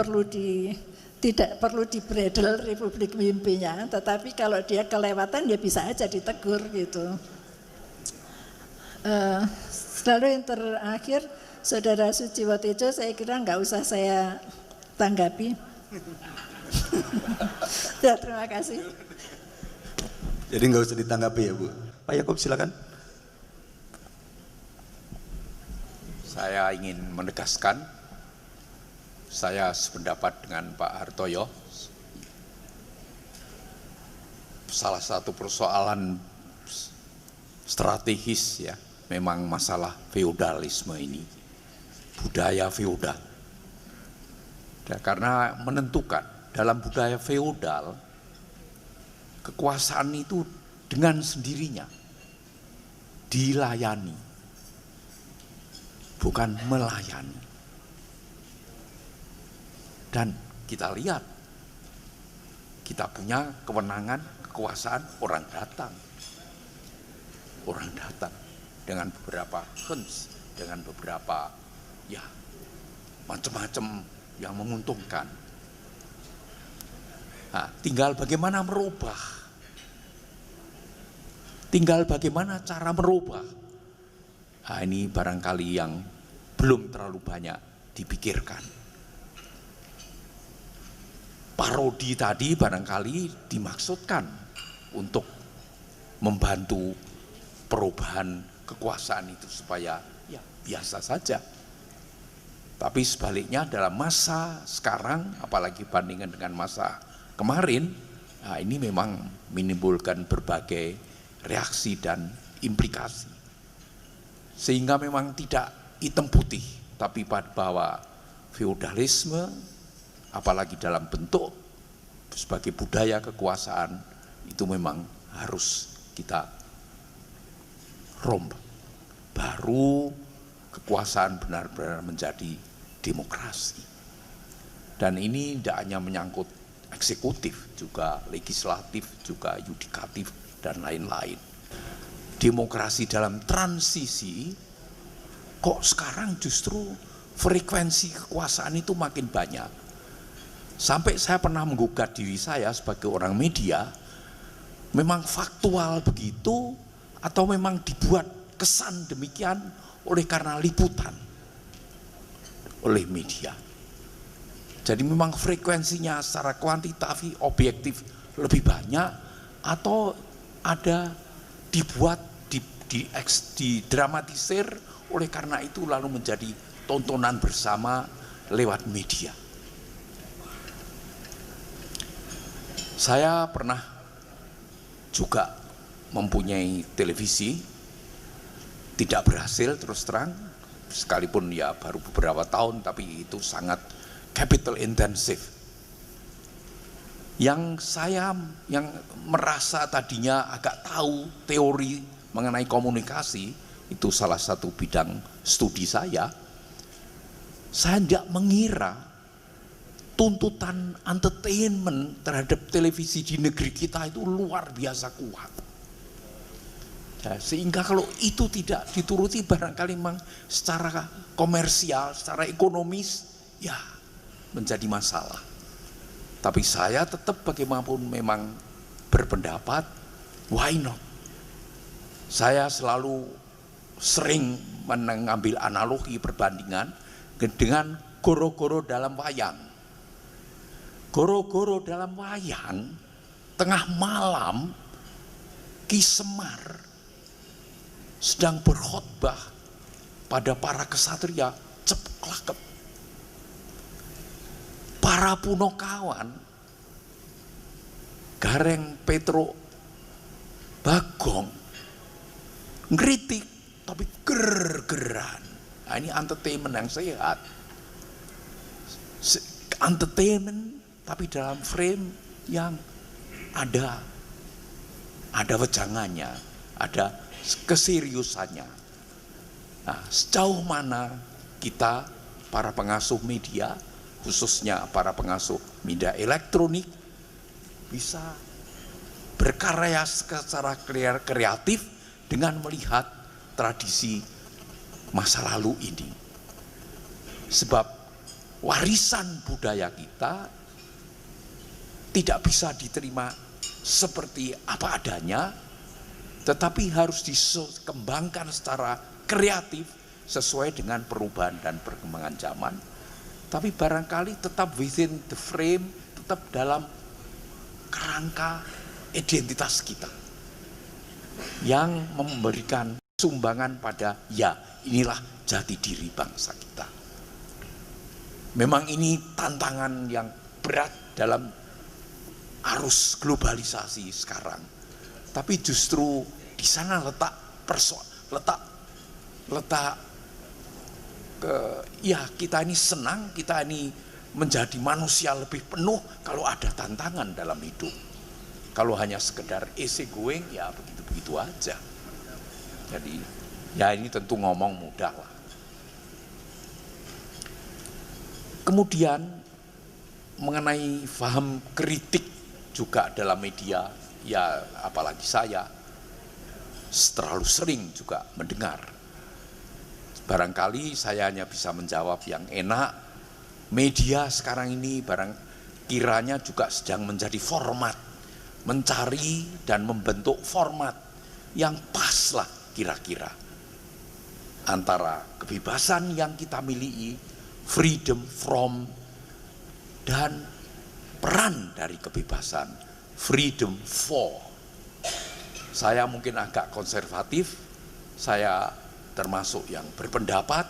perlu dibredel Republik Mimpinya, tetapi kalau dia kelewatan ya bisa aja ditegur gitu. Lalu yang terakhir, Saudara Suciwotejo, saya kira nggak usah saya tanggapi. Ya, terima kasih. Jadi nggak usah ditanggapi ya, Bu. Pak Yakob silakan. Saya ingin menegaskan, saya sependapat dengan Pak Hartoyo. Salah satu persoalan strategis ya, memang masalah feodalisme ini, budaya feodal. Ya, karena menentukan dalam budaya feodal, kekuasaan itu dengan sendirinya dilayani, bukan melayani. Dan kita lihat, kita punya kewenangan, kekuasaan, orang datang dengan beberapa hens, dengan beberapa ya macam-macam yang menguntungkan. Nah, tinggal bagaimana merubah Tinggal bagaimana cara merubah. Nah, ini barangkali yang belum terlalu banyak dipikirkan. Parodi tadi barangkali dimaksudkan untuk membantu perubahan kekuasaan itu supaya ya biasa saja. Tapi sebaliknya dalam masa sekarang, apalagi bandingkan dengan masa kemarin, nah ini memang menimbulkan berbagai reaksi dan implikasi. Sehingga memang tidak hitam putih, tapi bahwa feodalisme, apalagi dalam bentuk sebagai budaya kekuasaan, itu memang harus kita rombak. Baru kekuasaan benar-benar menjadi demokrasi. Dan ini tidak hanya menyangkut eksekutif, juga legislatif, juga yudikatif, dan lain-lain. Demokrasi dalam transisi, kok sekarang justru frekuensi kekuasaan itu makin banyak. Sampai saya pernah menggugat diri saya sebagai orang media, memang faktual begitu, atau memang dibuat kesan demikian oleh karena liputan oleh media. Jadi memang frekuensinya secara kuantitatif objektif lebih banyak, atau ada dibuat didramatisir oleh karena itu lalu menjadi tontonan bersama lewat media. Saya pernah juga mempunyai televisi, tidak berhasil terus terang, sekalipun ya baru beberapa tahun, tapi itu sangat capital intensive. Yang saya yang merasa tadinya agak tahu teori mengenai komunikasi, itu salah satu bidang studi saya tidak mengira tuntutan entertainment terhadap televisi di negeri kita itu luar biasa kuat. Ya, sehingga kalau itu tidak dituruti barangkali memang secara komersial, secara ekonomis ya menjadi masalah. Tapi saya tetap bagaimanapun memang berpendapat why not. Saya selalu sering mengambil analogi perbandingan dengan goro-goro dalam wayang. Goro-goro dalam wayang tengah malam Ki Semar sedang berkhotbah pada para kesatria ceplakep. Para punokawan Gareng Petro Bagong ngeritik tapi ger-geran. Nah, ini entertainment yang sehat. Entertainment tapi dalam frame yang ada wejangannya, ada keseriusannya. Nah, sejauh mana kita para pengasuh media, khususnya para pengasuh media elektronik, bisa berkarya secara kreatif dengan melihat tradisi masa lalu ini. Sebab warisan budaya kita tidak bisa diterima seperti apa adanya, tetapi harus dikembangkan secara kreatif sesuai dengan perubahan dan perkembangan zaman. Tapi barangkali tetap within the frame, tetap dalam kerangka identitas kita yang memberikan sumbangan pada ya inilah jati diri bangsa kita. Memang ini tantangan yang berat dalam arus globalisasi sekarang. Tapi justru di sana letak ya kita ini senang, kita ini menjadi manusia lebih penuh kalau ada tantangan dalam hidup. Kalau hanya sekedar easy going ya begitu-begitu aja. Jadi ya ini tentu ngomong mudah lah. Kemudian mengenai paham kritik juga dalam media, ya apalagi saya terlalu sering juga mendengar. Barangkali saya hanya bisa menjawab yang enak. Media sekarang ini barang kiranya juga sedang menjadi format, mencari dan membentuk format yang pas lah kira-kira antara kebebasan yang kita miliki, freedom from, dan peran dari kebebasan, freedom for. Saya mungkin agak konservatif, saya termasuk yang berpendapat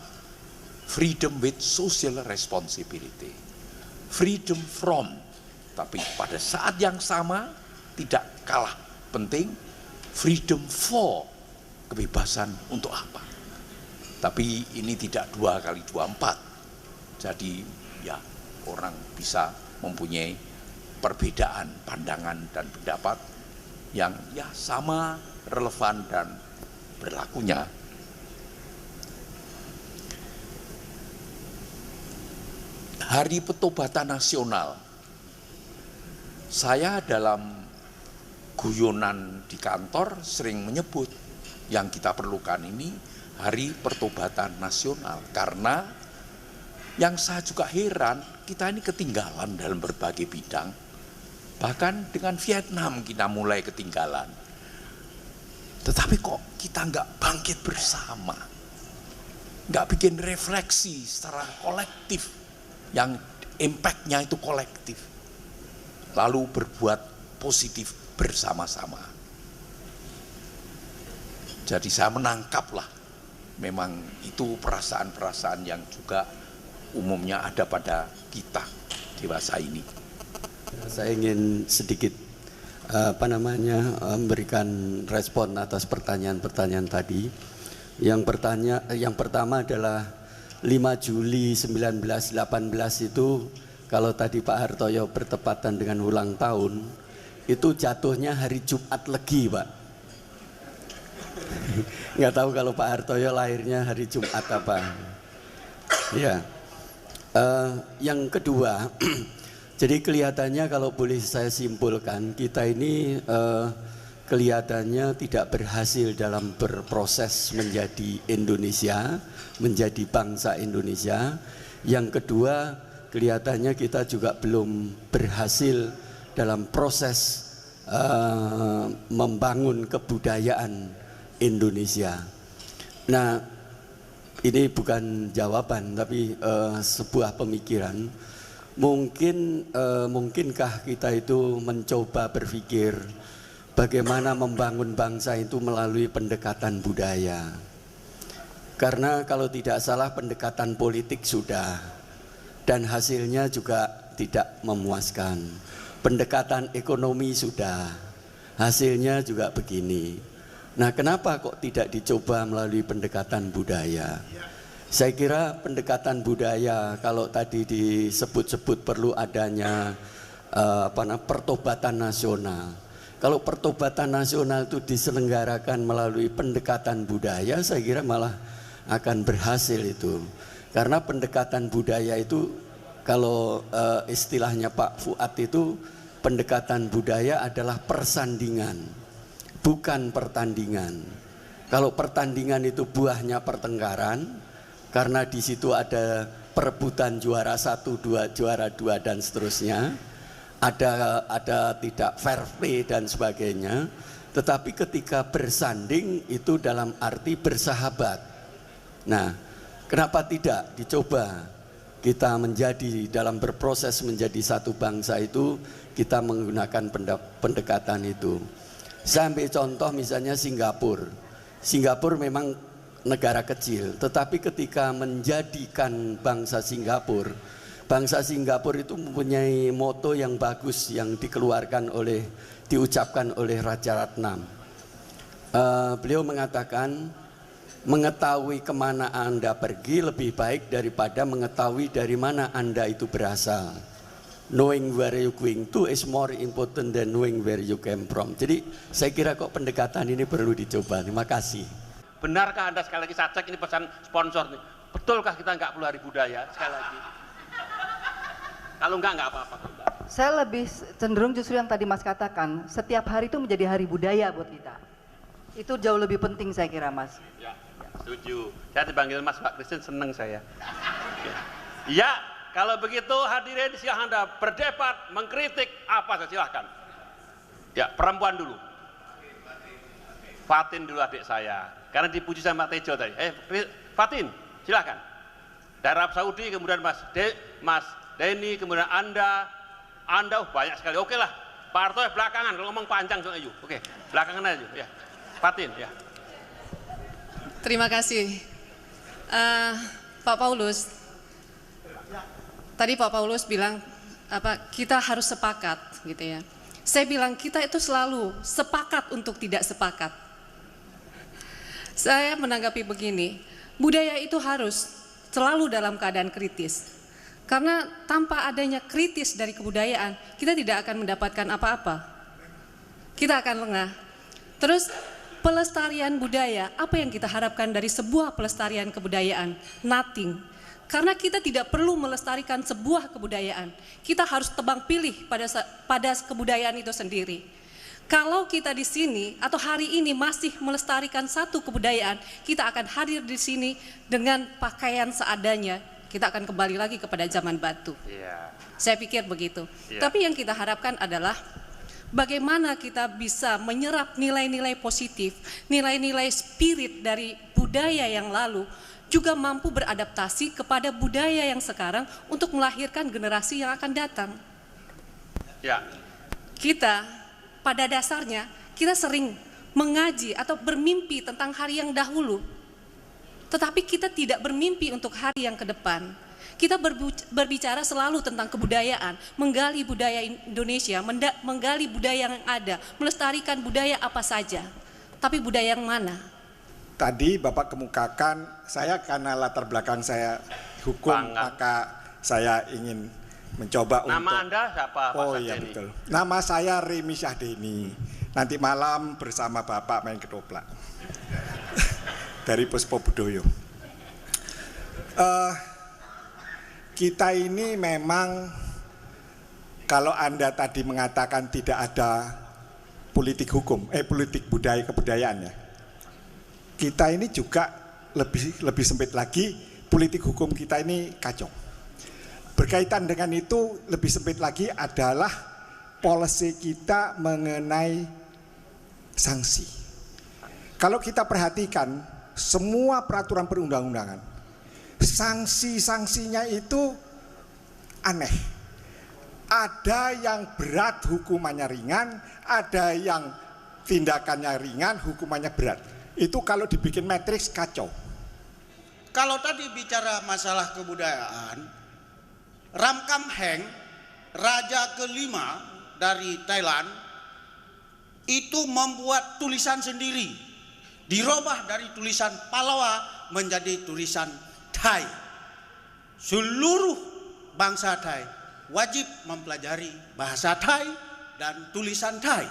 freedom with social responsibility, freedom from, tapi pada saat yang sama tidak kalah penting freedom for, kebebasan untuk apa. Tapi ini tidak 2 kali 2 4. Jadi ya orang bisa mempunyai perbedaan pandangan dan pendapat yang ya sama, relevan dan berlakunya. Hari Pertobatan Nasional, saya dalam guyonan di kantor sering menyebut yang kita perlukan ini Hari Pertobatan Nasional, karena yang saya juga heran, kita ini ketinggalan dalam berbagai bidang. Bahkan dengan Vietnam kita mulai ketinggalan. Tetapi kok kita nggak bangkit bersama, nggak bikin refleksi secara kolektif, yang impact-nya itu kolektif, lalu berbuat positif bersama-sama. Jadi saya menangkaplah, memang itu perasaan-perasaan yang juga umumnya ada pada kita dewasa ini. Saya ingin sedikit memberikan respon atas pertanyaan-pertanyaan tadi. Yang pertama adalah 5 Juli 1918 itu, kalau tadi Pak Hartoyo bertepatan dengan ulang tahun, itu jatuhnya hari Jumat Legi, Pak. Nggak tahu kalau Pak Hartoyo lahirnya hari Jumat apa. Ya. Yang kedua, jadi kelihatannya kalau boleh saya simpulkan, kita ini kelihatannya tidak berhasil dalam berproses menjadi Indonesia, menjadi bangsa Indonesia. Yang kedua, kelihatannya kita juga belum berhasil dalam proses membangun kebudayaan Indonesia. Nah, ini bukan jawaban tapi sebuah pemikiran. Mungkinkah kita itu mencoba berpikir bagaimana membangun bangsa itu melalui pendekatan budaya? Karena kalau tidak salah pendekatan politik sudah, dan hasilnya juga tidak memuaskan. Pendekatan ekonomi sudah, hasilnya juga begini. Nah, kenapa kok tidak dicoba melalui pendekatan budaya? Saya kira pendekatan budaya, kalau tadi disebut-sebut perlu adanya pertobatan nasional. Kalau pertobatan nasional itu diselenggarakan melalui pendekatan budaya, saya kira malah akan berhasil itu. Karena pendekatan budaya itu, kalau istilahnya Pak Fuad itu, pendekatan budaya adalah persandingan, bukan pertandingan. Kalau pertandingan itu buahnya pertengkaran, karena di situ ada perebutan juara 1, 2, juara 2 dan seterusnya, ada tidak fair play dan sebagainya. Tetapi ketika bersanding itu dalam arti bersahabat. Nah, kenapa tidak dicoba kita menjadi dalam berproses menjadi satu bangsa itu, kita menggunakan pendekatan itu. Saya ambil contoh misalnya Singapura. Singapura memang negara kecil, tetapi ketika menjadikan bangsa Singapura itu mempunyai moto yang bagus yang diucapkan oleh Raja Ratnam. Beliau mengatakan, mengetahui kemana Anda pergi lebih baik daripada mengetahui dari mana Anda itu berasal. Knowing where you going to is more important than knowing where you came from. Jadi saya kira kok pendekatan ini perlu dicoba. Terima kasih. Benarkah Anda, sekali lagi saya cek, ini pesan sponsor nih, betulkah kita nggak perlu hari budaya? Sekali lagi, kalau nggak apa-apa. Saya lebih cenderung justru yang tadi Mas katakan, setiap hari itu menjadi hari budaya buat kita. Itu jauh lebih penting saya kira, Mas. Ya, setuju. Saya dipanggil Mas, Pak Christian, seneng saya. Ya, kalau begitu hadirin silahkan Anda berdebat, mengkritik apa saja silahkan. Ya, perempuan dulu. Fatin dulu adik saya, karena dipuji sama Tejo tadi. Fatin, silakan. Dari Arab Saudi, kemudian Mas Denny, kemudian Anda banyak sekali. Oke lah, Pak Arto belakangan, kalau ngomong panjang soalnya yuk. Oke, belakangan aja ya. Fatin ya. Terima kasih. Pak Paulus, tadi Pak Paulus bilang kita harus sepakat gitu ya. Saya bilang kita itu selalu sepakat untuk tidak sepakat. Saya menanggapi begini, budaya itu harus selalu dalam keadaan kritis. Karena tanpa adanya kritis dari kebudayaan, kita tidak akan mendapatkan apa-apa. Kita akan lengah. Terus pelestarian budaya, apa yang kita harapkan dari sebuah pelestarian kebudayaan? Nothing. Karena kita tidak perlu melestarikan sebuah kebudayaan. Kita harus tebang pilih pada kebudayaan itu sendiri. Kalau kita di sini atau hari ini masih melestarikan satu kebudayaan, kita akan hadir di sini dengan pakaian seadanya. Kita akan kembali lagi kepada zaman batu. Yeah. Saya pikir begitu. Yeah. Tapi yang kita harapkan adalah bagaimana kita bisa menyerap nilai-nilai positif, nilai-nilai spirit dari budaya yang lalu, juga mampu beradaptasi kepada budaya yang sekarang untuk melahirkan generasi yang akan datang. Yeah. Kita pada dasarnya kita sering mengaji atau bermimpi tentang hari yang dahulu. Tetapi kita tidak bermimpi untuk hari yang ke depan. Kita berbicara selalu tentang kebudayaan, menggali budaya Indonesia, menggali budaya yang ada, melestarikan budaya apa saja. Tapi budaya yang mana? Tadi Bapak kemukakan, saya karena latar belakang saya hukum, maka saya ingin mencoba Nama Anda siapa? Oh iya betul. Nama saya Remi Syahdeni. Nanti malam bersama Bapak main ketoprak. Dari Puspo Budoyo. Kita ini memang, kalau Anda tadi mengatakan tidak ada politik hukum, politik budaya kebudayaan ya. Kita ini juga lebih sempit lagi, politik hukum kita ini kacau. Berkaitan dengan itu lebih sempit lagi adalah policy kita mengenai sanksi. Kalau kita perhatikan semua peraturan perundang-undangan, sanksi-sanksinya itu aneh. Ada yang berat hukumannya ringan, ada yang tindakannya ringan hukumannya berat. Itu kalau dibikin matriks kacau. Kalau tadi bicara masalah kebudayaan, Ram Kam Heng, raja kelima dari Thailand, itu membuat tulisan sendiri, dirubah dari tulisan Palawa menjadi tulisan Thai. Seluruh bangsa Thai wajib mempelajari bahasa Thai dan tulisan Thai.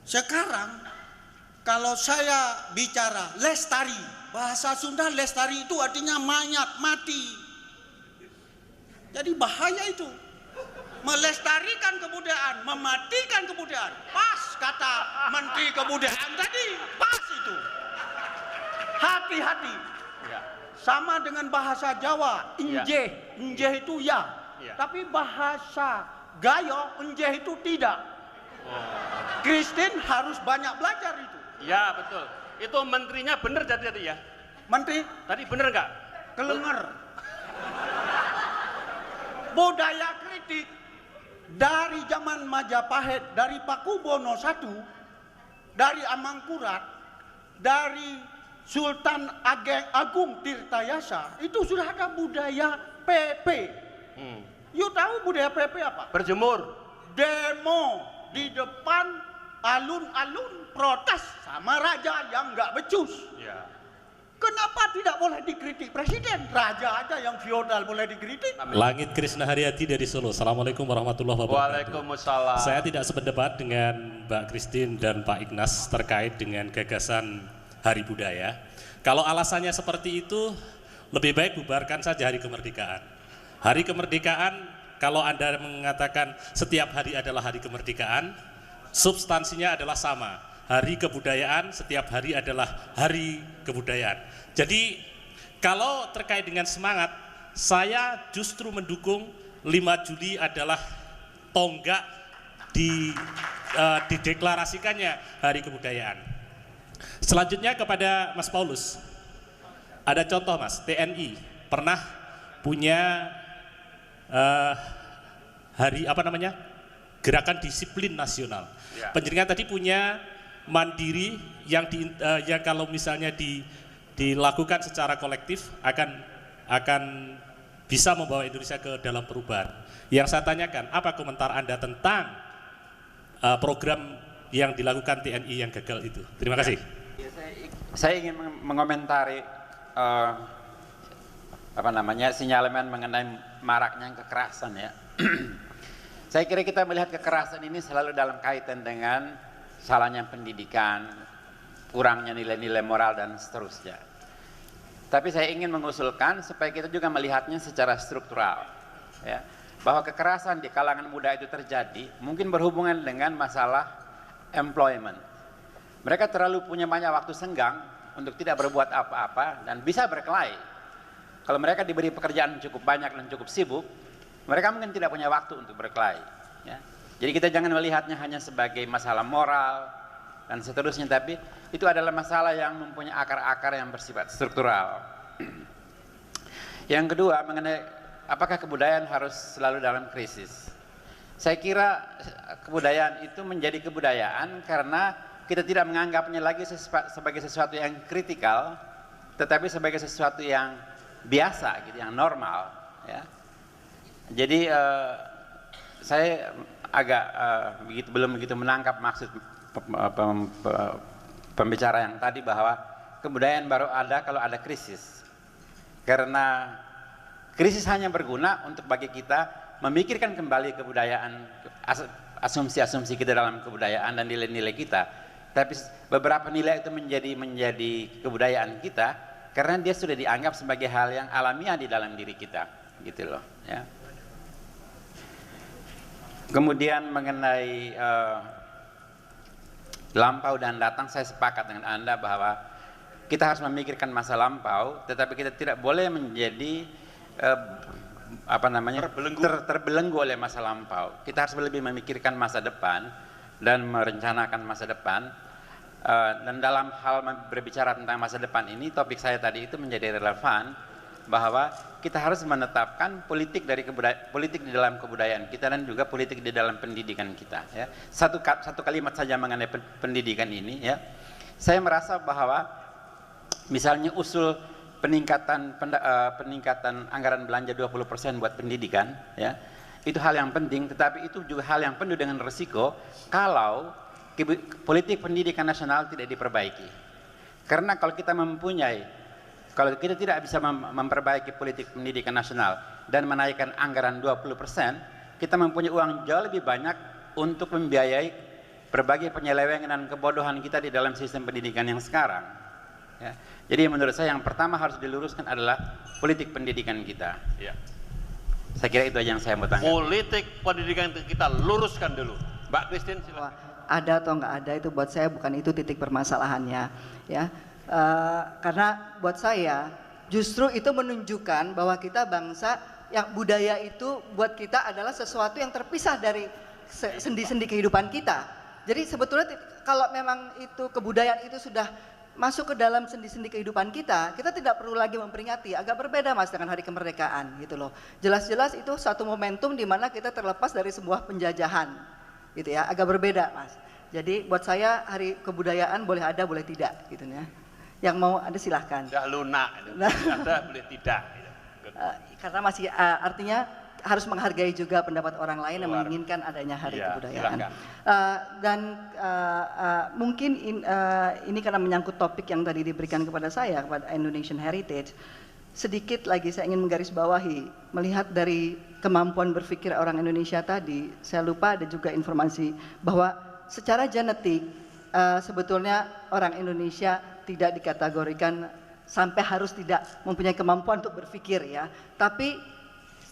Sekarang kalau saya bicara lestari, bahasa Sunda lestari itu artinya mayat, mati. Jadi bahaya itu. Melestarikan kebudayaan, mematikan kebudayaan. Pas kata Menteri Kebudayaan tadi, pas itu. Hati-hati. Ya. Sama dengan bahasa Jawa, injeh, injeh itu ya. Tapi bahasa Gayo, injeh itu tidak. Christine harus banyak belajar itu. Ya betul. Itu menterinya benar tadi ya. Menteri? Tadi benar nggak? Kelenger. Budaya kritik dari zaman Majapahit, dari Pakubono I, dari Amangkurat, dari Sultan Agung Tirtayasa, itu sudah ada budaya PP. You tahu budaya PP apa? Berjemur. Demo di depan alun-alun protes sama raja yang nggak becus. Ya. Kenapa tidak boleh dikritik presiden? Raja aja yang feodal boleh dikritik. Langit Krisna Haryati dari Solo. Assalamualaikum warahmatullahi wabarakatuh. Waalaikumsalam. Saya tidak sependapat dengan Mbak Christine dan Pak Ignas terkait dengan gagasan Hari Budaya. Kalau alasannya seperti itu, lebih baik bubarkan saja Hari Kemerdekaan. Hari Kemerdekaan, kalau Anda mengatakan setiap hari adalah Hari Kemerdekaan, substansinya adalah sama. Hari Kebudayaan, setiap hari adalah Hari Kebudayaan. Jadi kalau terkait dengan semangat, saya justru mendukung 5 Juli adalah tonggak di dideklarasikannya Hari Kebudayaan. Selanjutnya kepada Mas Paulus. Ada contoh Mas, TNI pernah punya hari gerakan disiplin nasional. Ya. Penjaringan tadi punya mandiri yang yang kalau misalnya dilakukan secara kolektif akan bisa membawa Indonesia ke dalam perubahan. Yang saya tanyakan, apa komentar Anda tentang program yang dilakukan TNI yang gagal itu? Terima kasih. Ya, saya ingin mengomentari sinyalemen mengenai maraknya kekerasan ya. Saya kira kita melihat kekerasan ini selalu dalam kaitan dengan salahnya pendidikan, kurangnya nilai-nilai moral dan seterusnya. Tapi saya ingin mengusulkan supaya kita juga melihatnya secara struktural, ya, bahwa kekerasan di kalangan muda itu terjadi mungkin berhubungan dengan masalah employment. Mereka terlalu punya banyak waktu senggang untuk tidak berbuat apa-apa dan bisa berkelahi. Kalau mereka diberi pekerjaan cukup banyak dan cukup sibuk, mereka mungkin tidak punya waktu untuk berkelahi. Ya. Jadi kita jangan melihatnya hanya sebagai masalah moral dan seterusnya, tapi itu adalah masalah yang mempunyai akar-akar yang bersifat struktural. Yang kedua, mengenai apakah kebudayaan harus selalu dalam krisis? Saya kira kebudayaan itu menjadi kebudayaan karena kita tidak menganggapnya lagi sebagai sesuatu yang kritikal, tetapi sebagai sesuatu yang biasa, gitu, yang normal. Ya. Jadi saya agak belum begitu menangkap maksud pembicara yang tadi bahwa kebudayaan baru ada kalau ada krisis. Karena krisis hanya berguna untuk bagi kita memikirkan kembali kebudayaan, asumsi-asumsi kita dalam kebudayaan dan nilai-nilai kita. Tapi beberapa nilai itu menjadi kebudayaan kita karena dia sudah dianggap sebagai hal yang alamiah di dalam diri kita, gitu loh. Ya. Kemudian mengenai lampau dan datang, saya sepakat dengan Anda bahwa kita harus memikirkan masa lampau, tetapi kita tidak boleh menjadi terbelenggu oleh masa lampau. Kita harus lebih memikirkan masa depan dan merencanakan masa depan. Dan dalam hal berbicara tentang masa depan ini, topik saya tadi itu menjadi relevan bahwa kita harus menetapkan politik di dalam kebudayaan kita dan juga politik di dalam pendidikan kita. Ya. Satu kalimat saja mengenai pendidikan ini. Ya. Saya merasa bahwa misalnya usul peningkatan anggaran belanja 20% buat pendidikan, ya, itu hal yang penting, tetapi itu juga hal yang penuh dengan risiko kalau politik pendidikan nasional tidak diperbaiki. Karena kalau kita tidak bisa memperbaiki politik pendidikan nasional dan menaikkan anggaran 20%, kita mempunyai uang jauh lebih banyak untuk membiayai berbagai penyelewengan dan kebodohan kita di dalam sistem pendidikan yang sekarang. Ya. Jadi menurut saya yang pertama harus diluruskan adalah politik pendidikan kita. Ya. Saya kira itu aja yang saya mau tanggapi. Politik pendidikan kita luruskan dulu. Mbak Christine, silakan. Ada atau nggak ada itu buat saya bukan itu titik permasalahannya, ya. Karena buat saya justru itu menunjukkan bahwa kita bangsa yang budaya itu buat kita adalah sesuatu yang terpisah dari sendi-sendi kehidupan kita. Jadi sebetulnya kalau memang itu kebudayaan itu sudah masuk ke dalam sendi-sendi kehidupan kita, kita tidak perlu lagi memperingati. Agak berbeda Mas dengan Hari Kemerdekaan gitu loh. Jelas-jelas itu satu momentum di mana kita terlepas dari sebuah penjajahan, gitu ya. Agak berbeda Mas. Jadi buat saya Hari Kebudayaan boleh ada, boleh tidak, gitu ya. Yang mau ada silahkan. Sudah lunak, ada boleh tidak. Karena masih artinya harus menghargai juga pendapat orang lain yang menginginkan adanya Hari Kebudayaan. Mungkin ini karena menyangkut topik yang tadi diberikan kepada saya, kepada Indonesian Heritage, sedikit lagi saya ingin menggarisbawahi, melihat dari kemampuan berpikir orang Indonesia tadi, saya lupa ada juga informasi bahwa secara genetik sebetulnya orang Indonesia tidak dikategorikan sampai harus tidak mempunyai kemampuan untuk berpikir ya, tapi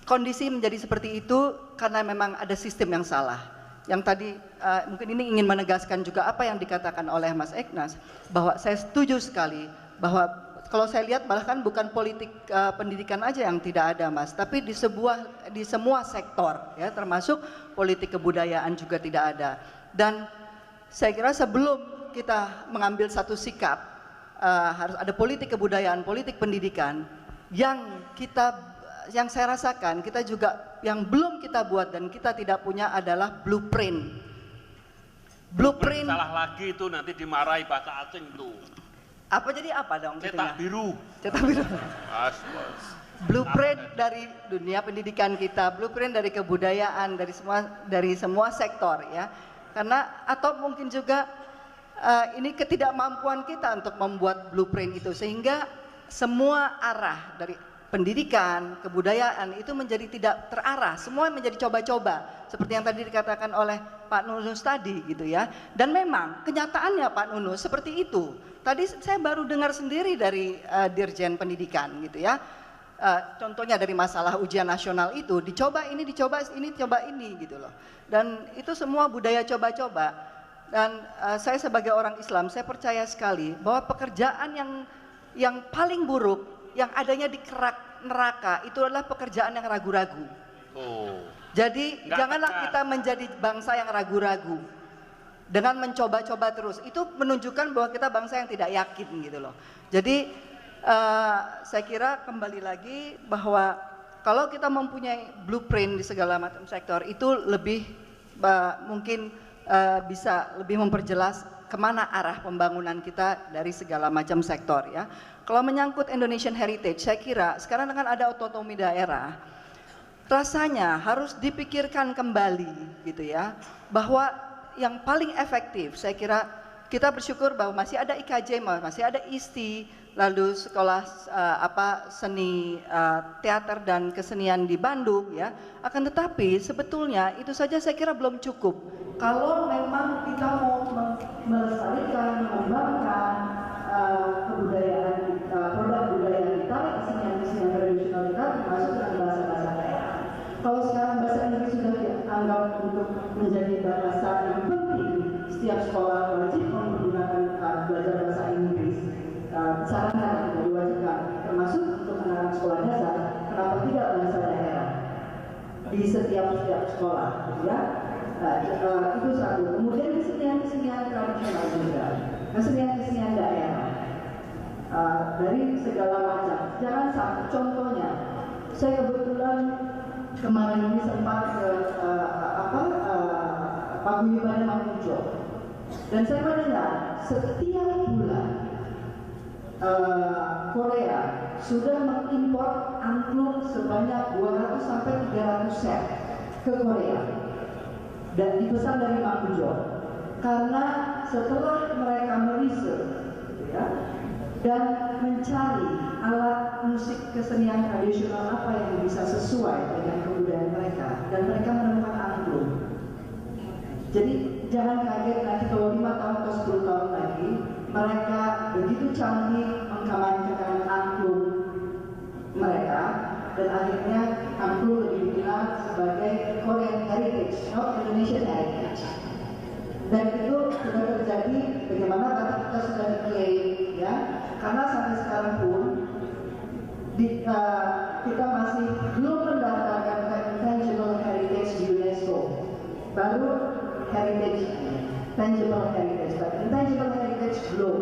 kondisi menjadi seperti itu karena memang ada sistem yang salah. Yang tadi mungkin ini ingin menegaskan juga apa yang dikatakan oleh Mas Ignas, bahwa saya setuju sekali bahwa kalau saya lihat bahkan bukan politik pendidikan aja yang tidak ada Mas, tapi di semua sektor ya, termasuk politik kebudayaan juga tidak ada. Dan saya kira sebelum kita mengambil satu sikap, harus ada politik kebudayaan, politik pendidikan yang saya rasakan kita juga yang belum kita buat dan kita tidak punya adalah blueprint. Blueprint salah lagi itu nanti dimarahi bahasa asing tuh. Apa jadi apa dong? Cetak biru. Cetak biru. Blueprint dari dunia pendidikan kita, blueprint dari kebudayaan, dari semua sektor ya. Karena atau mungkin juga ini ketidakmampuan kita untuk membuat blueprint itu sehingga semua arah dari pendidikan, kebudayaan itu menjadi tidak terarah, semua menjadi coba-coba seperti yang tadi dikatakan oleh Pak Nunus tadi gitu ya. Dan memang kenyataannya Pak Nunus seperti itu. Tadi saya baru dengar sendiri dari Dirjen Pendidikan gitu ya. Contohnya dari masalah ujian nasional itu dicoba ini gitu loh. Dan itu semua budaya coba-coba. Dan saya sebagai orang Islam saya percaya sekali bahwa pekerjaan yang paling buruk yang adanya di kerak neraka itu adalah pekerjaan yang ragu-ragu. Jadi janganlah kita menjadi bangsa yang ragu-ragu dengan mencoba-coba terus. Itu menunjukkan bahwa kita bangsa yang tidak yakin gitu loh. Jadi saya kira kembali lagi bahwa kalau kita mempunyai blueprint di segala macam sektor itu lebih mungkin bisa lebih memperjelas kemana arah pembangunan kita dari segala macam sektor ya. Kalau menyangkut Indonesian Heritage, saya kira sekarang dengan ada otonomi daerah, rasanya harus dipikirkan kembali gitu ya, bahwa yang paling efektif, saya kira kita bersyukur bahwa masih ada IKJ, masih ada ISTI, lalu sekolah seni teater dan kesenian di Bandung ya. Akan tetapi sebetulnya itu saja saya kira belum cukup. Kalau memang kita mau melestarikan, mengembangkan kebudayaan, produk budaya kita, kesenian tradisional kita termasuk dengan bahasa-bahasa daerah. Kalau sekarang bahasa Inggris sudah dianggap untuk menjadi bahasa yang penting, setiap sekolah wajib menggunakan belajar bahasa Inggris. Sarankan untuk diwajibkan, termasuk untuk anak-anak sekolah dasar, kenapa tidak bahasa daerah di setiap sekolah, ya? Itu satu. Kemudian kesenian tradisional juga, kesenian daerah dari segala macam. Jangan sampai, contohnya, saya kebetulan kemarin ini sempat ke paguyuban Mamuju, dan saya mendengar setiap bulan Korea sudah mengimpor angklung sebanyak 200 sampai 300 set ke Korea dan dipesan dari Mamuju, karena setelah mereka meriset ya, dan mencari alat musik kesenian tradisional apa yang bisa sesuai dengan kebudayaan mereka, dan mereka menemukan angklung. Jadi jangan kaget nanti kalau 5 tahun atau 10 tahun lagi mereka begitu canggih mengkampanyekan angklung mereka, dan akhirnya angklung lebih dikenal sebagai Korean Heritage, not Indonesian Heritage. Dan itu sudah terjadi bagaimana tadi kita sudah diklaim ya, karena sampai sekarang pun kita masih belum mendaftarkan Tangible Heritage di UNESCO, baru Heritage, Tangible Heritage, but Intangible Heritage belum.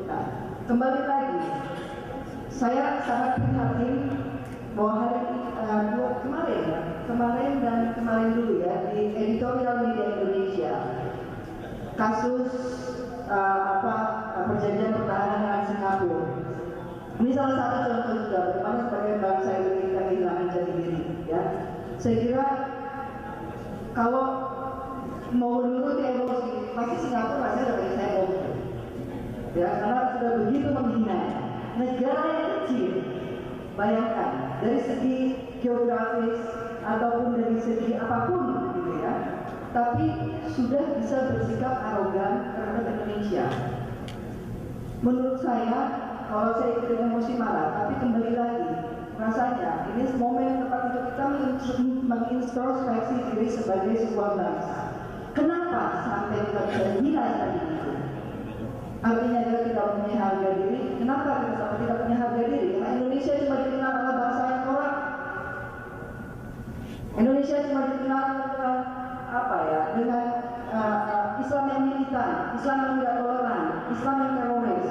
Nah, kembali lagi, saya sangat prihatin bahwa kemarin dulu ya di editorial media Indonesia kasus perjanjian pertahanan dengan Singapura. Ini salah satu contoh juga bagaimana sebagai bangsa Indonesia kehilangan jati diri. Ya, saya kira kalau mau menuruti emosi, pasti Singapura masih ada bagi saya ngomong. Ya, karena sudah begitu menghina negara yang kecil. Bayangkan dari segi geografis ataupun dari segi apapun gitu ya, tapi sudah bisa bersikap arogan terhadap Indonesia. Menurut saya, kalau saya ikut emosi marah, tapi kembali lagi, rasanya ini momen tepat untuk kita mengintrospeksi diri sebagai sebuah bangsa. Kenapa sampai kita bisa gila tadi itu? Artinya kita tidak punya harga diri. Kenapa kita sampai tidak punya harga diri? Karena Indonesia cuma dikenal adalah bangsa yang korup. Indonesia cuma dikenal dengan militan, Islam yang tidak toleran, Islam yang teroris.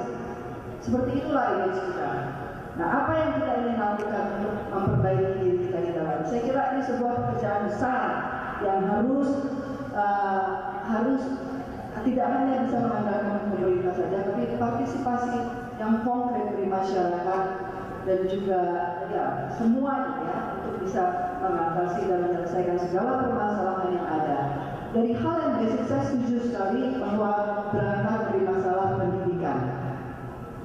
Seperti itulah image kita. Nah, apa yang kita ingin lakukan untuk memperbaiki diri kita di dalam? Saya kira ini sebuah pekerjaan besar yang harus tidak hanya bisa mengandalkan pemerintah saja, tapi partisipasi yang konkret dari masyarakat dan juga ya semuanya ya untuk bisa mengatasi dan menyelesaikan segala permasalahan yang ada. Dari hal yang basic saya setuju sekali bahwa berangkat dari masalah pendidikan,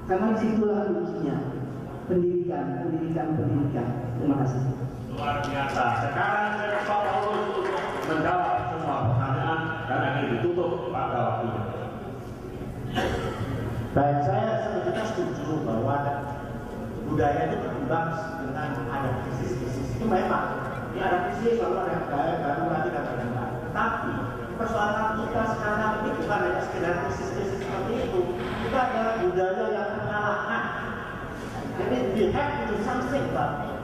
karena disitulah kuncinya. Pendidikan. Terima kasih. Luar biasa. Sekarang saya Pak Paulus untuk menjawab semua pertanyaan dan akan ditutup pada waktunya. Baik, saya sebetulnya setuju bahwa budaya itu berkembang dengan ada krisis-krisis. Itu memang di ada krisis lalu ada yang baik, baru lagi dan lain-lain. Tapi persoalan kita sekarang ini bukan hanya sekedar krisis-krisis seperti itu. Kita adalah budaya yang penalahan. Jadi we have to do something about it.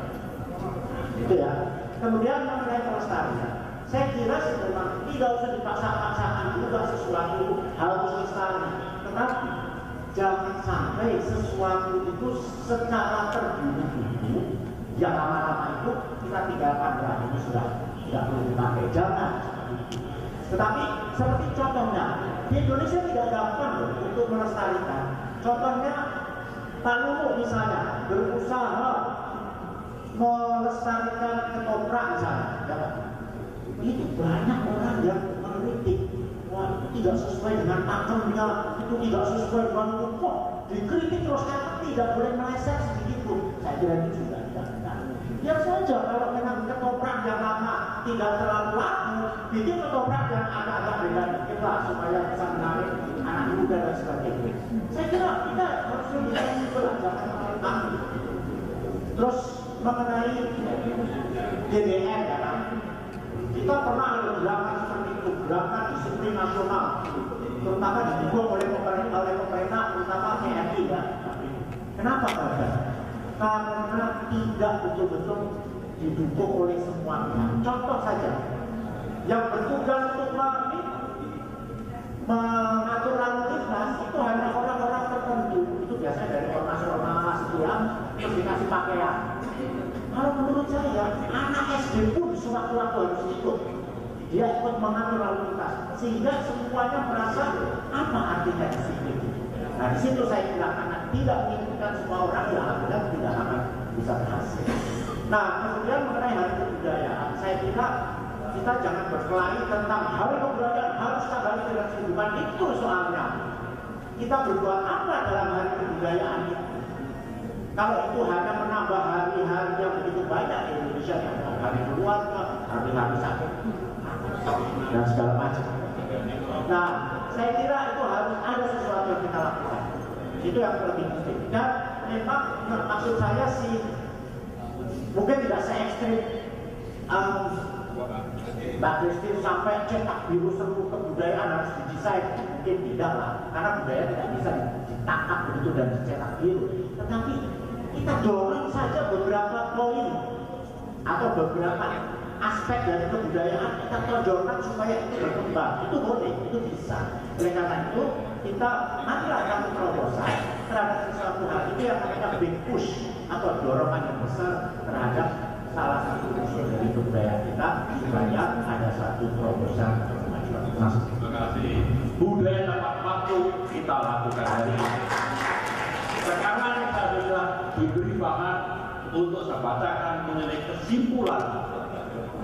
Gitu ya. Kemudian mengenai pelestarian, saya kira sebenarnya tidak usah dipaksa-paksakan juga sesuatu harus lestari. Tetapi jangan sampai sesuatu itu secara terburu-buru yang lama-lama itu kita tinggalkan ya ini sudah tidak perlu dipakai. Jangan. Tetapi seperti contohnya di Indonesia tidak gampang loh untuk melestarikan. Contohnya Pak Lulu misalnya berusaha melestarikan ketoprak misalnya, ya. Itu banyak orang yang mengkritik, wah itu tidak sesuai dengan akemnya, itu tidak sesuai dengan hukum, dikritik terus kata tidak boleh meleset sedikit pun. Saya kira itu juga tidak benar. Biar saja kalau memang ketoprak yang lama tidak terlalu laku, bikin ketoprak yang agak-agak beda dikit lah supaya bisa menarik anak muda dan sebagainya. Saya kira kita harus bisa belajar tentang terus mengenai GDN ya kan. Kita pernah ada gerakan seperti itu, gerakan disiplin nasional, terutama didukung oleh pemerintah, terutama TNI ya. Kenapa gagal? Karena tidak betul-betul didukung oleh semua pihak. Contoh saja, yang bertugas untuk mengatur lalu lintas itu hanya orang-orang tertentu. Itu biasanya dari ormas-ormas yang terus dikasih pakaian. Kalau menurut saya, anak SD pun sewaktu-waktu harus ikut. Dia ikut mengatur lalu lintas, sehingga semuanya merasa apa artinya disiplin. Nah, di situ saya bilang anak tidak menginginkan semua orang ya tidak akan bisa berhasil. Nah, kemudian mengenai hari kebudayaan, saya kira kita jangan berkelahi tentang hari kebudayaan harus kembali dengan kehidupan itu soalnya. Kita berbuat apa dalam hari kebudayaan itu? Kalau itu hanya menambah hari-hari yang begitu banyak di Indonesia, hari keluarga, hari-hari sakit, dan segala macam. Nah, saya kira itu harus ada sesuatu yang kita lakukan. Itu yang lebih penting. Dan memang maksud saya sih mungkin tidak se-ekstrim Mbak Christine sampai cetak biru seluruh kebudayaan harus didesain, mungkin tidak lah, karena budaya tidak bisa ditangkap begitu dan dicetak biru. Tetapi kita dorong saja beberapa poin atau beberapa aspek dari kebudayaan kita tonjolkan supaya itu berkembang. Itu boleh, itu bisa. Oleh karena itu kita marilah kami terobosan terhadap sesuatu hal itu yang namanya big push atau dorongan yang besar terhadap salah satu unsur dari kebudayaan kita supaya ada satu terobosan kemajuan. Terima kasih. Budaya tepat waktu kita lakukan hari ini. Sekarang kita sudah diberi bahan untuk saya bacakan mengenai kesimpulan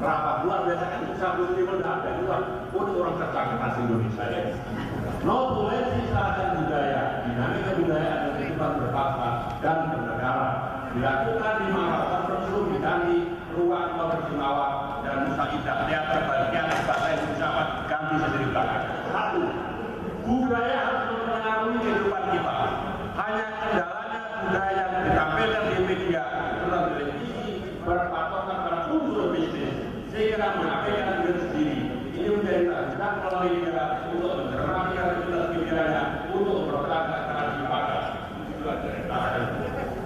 rapat luar biasa kan bisa berterima ada luar untuk orang tercakap Indonesia ya. Notulensi sahabat budaya, dinamika budaya dan kehidupan berbangsa dan bernegara dilakukan di Makassar tersebut di ruang Bersimawa dan Nusa Indah. Lihat terbaliknya bahasa Indonesia ganti sendiri belakang. Satu, budaya harus mempengaruhi kehidupan kita. Hanya kendalanya budaya yang ditampilkan di media atau televisi berpatokan pada unsur bisnis sehingga mengabaikan diri sendiri. Ini menjadi tantangan kalau media untuk mencermati realitas budaya untuk mempertahankan tradisi pada.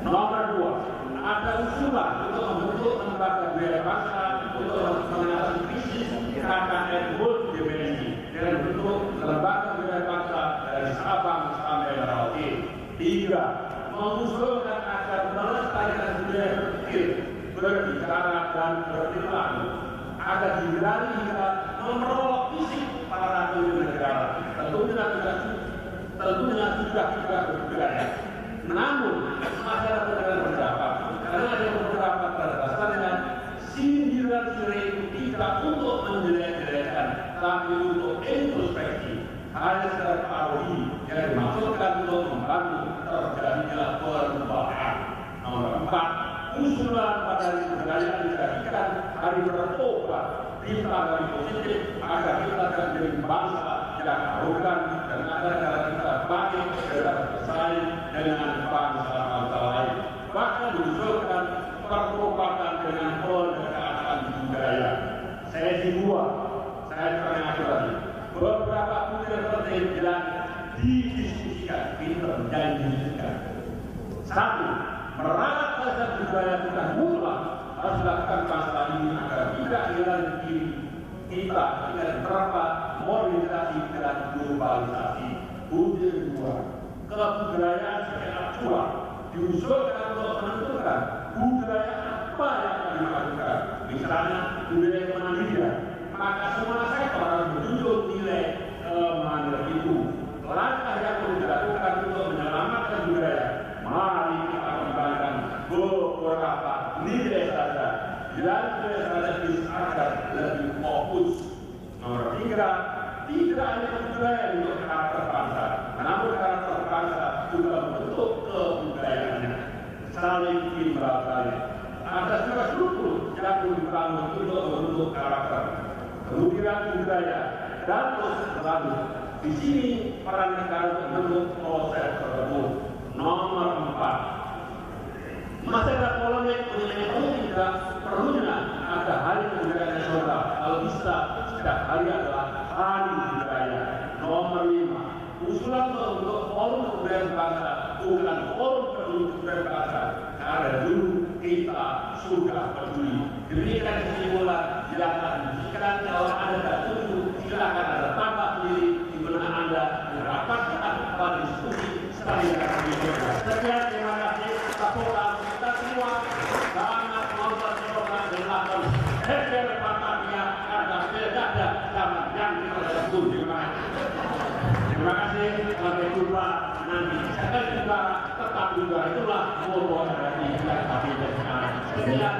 Nomor dua, ada usulan untuk membentuk lembaga budaya bangsa untuk mengatasi krisis karena multidimensi dengan bentuk lembaga budaya bangsa Tiga, mengusulkan agar melestarikan budaya berpikir, berbicara dan berperilaku agar dihindari hingga memperolok fisik para pemimpin negara. Tentunya sudah tidak berbudaya. Namun masyarakat dengan pendapat, karena ada beberapa berdasarnya sindiran sore itu tidak untuk menjelek-jelekkan, tapi untuk introspeksi. Hanya secara parodi yang dimaksudkan untuk membantu terjadinya perubahan. Nomor 4, usulan pada hari budaya dijadikan hari bertobat, hari positif agar kita menjadi bangsa yang arogan dan agar kita bangkit dalam bersaing dengan bangsa-bangsa lain. Bahkan diusulkan pertobatan dengan pendekatan budaya. Sesi 2, saya terakhir lagi. Beberapa poin penting yang didiskusikan, dan didiskusikan. 1. Merawat dasar budaya kita mutlak harus dilakukan bangsa ini agar tidak hilang diri kita dengan berapa modernisasi dan globalisasi. Poin 2. Kebudayaan sebagai acuan diusulkan untuk menentukan budaya apa yang akan dilakukan. Misalnya budaya kemandirian, maka semua sektor harus menunjuk nilai kemandirian itu. Langkah yang perlu dilakukan untuk menyelamatkan budaya, mari kita kembangkan beberapa nilai saja dan nilai strategis agar lebih fokus. Nomor 3, tidak hanya budaya untuk karakter bangsa, namun karakter bangsa juga membentuk kebudayaannya. Saling timbal balik. Ada juga struktur yang dibangun untuk membentuk karakter, kemudian budaya, dan terus berlanjut. Di sini peran negara untuk proses tersebut. Nomor 4, masalah polemik mengenai tidak perlunya ada hari kebudayaan nasional. Kalau bisa, setiap hari adalah hari budaya. Nomor 5, usulan untuk forum kebudayaan bangsa bukan forum kebudayaan bangsa. Karena dulu kita sudah peduli. Diberikan kesimpulan yang akan diberikan kalau Anda tidak setuju, silakan Anda tambah sendiri di benak Anda dirapatkan pada diskusi sekali lagi. Sekian, terima kasih. Kita semua sangat menonton program dan lakukan heger patahnya karena pilkada zaman yang kita sebut. Terima kasih. Sampai jumpa nanti. Saya juga tetap juga itulah moto dari kita. Sekian.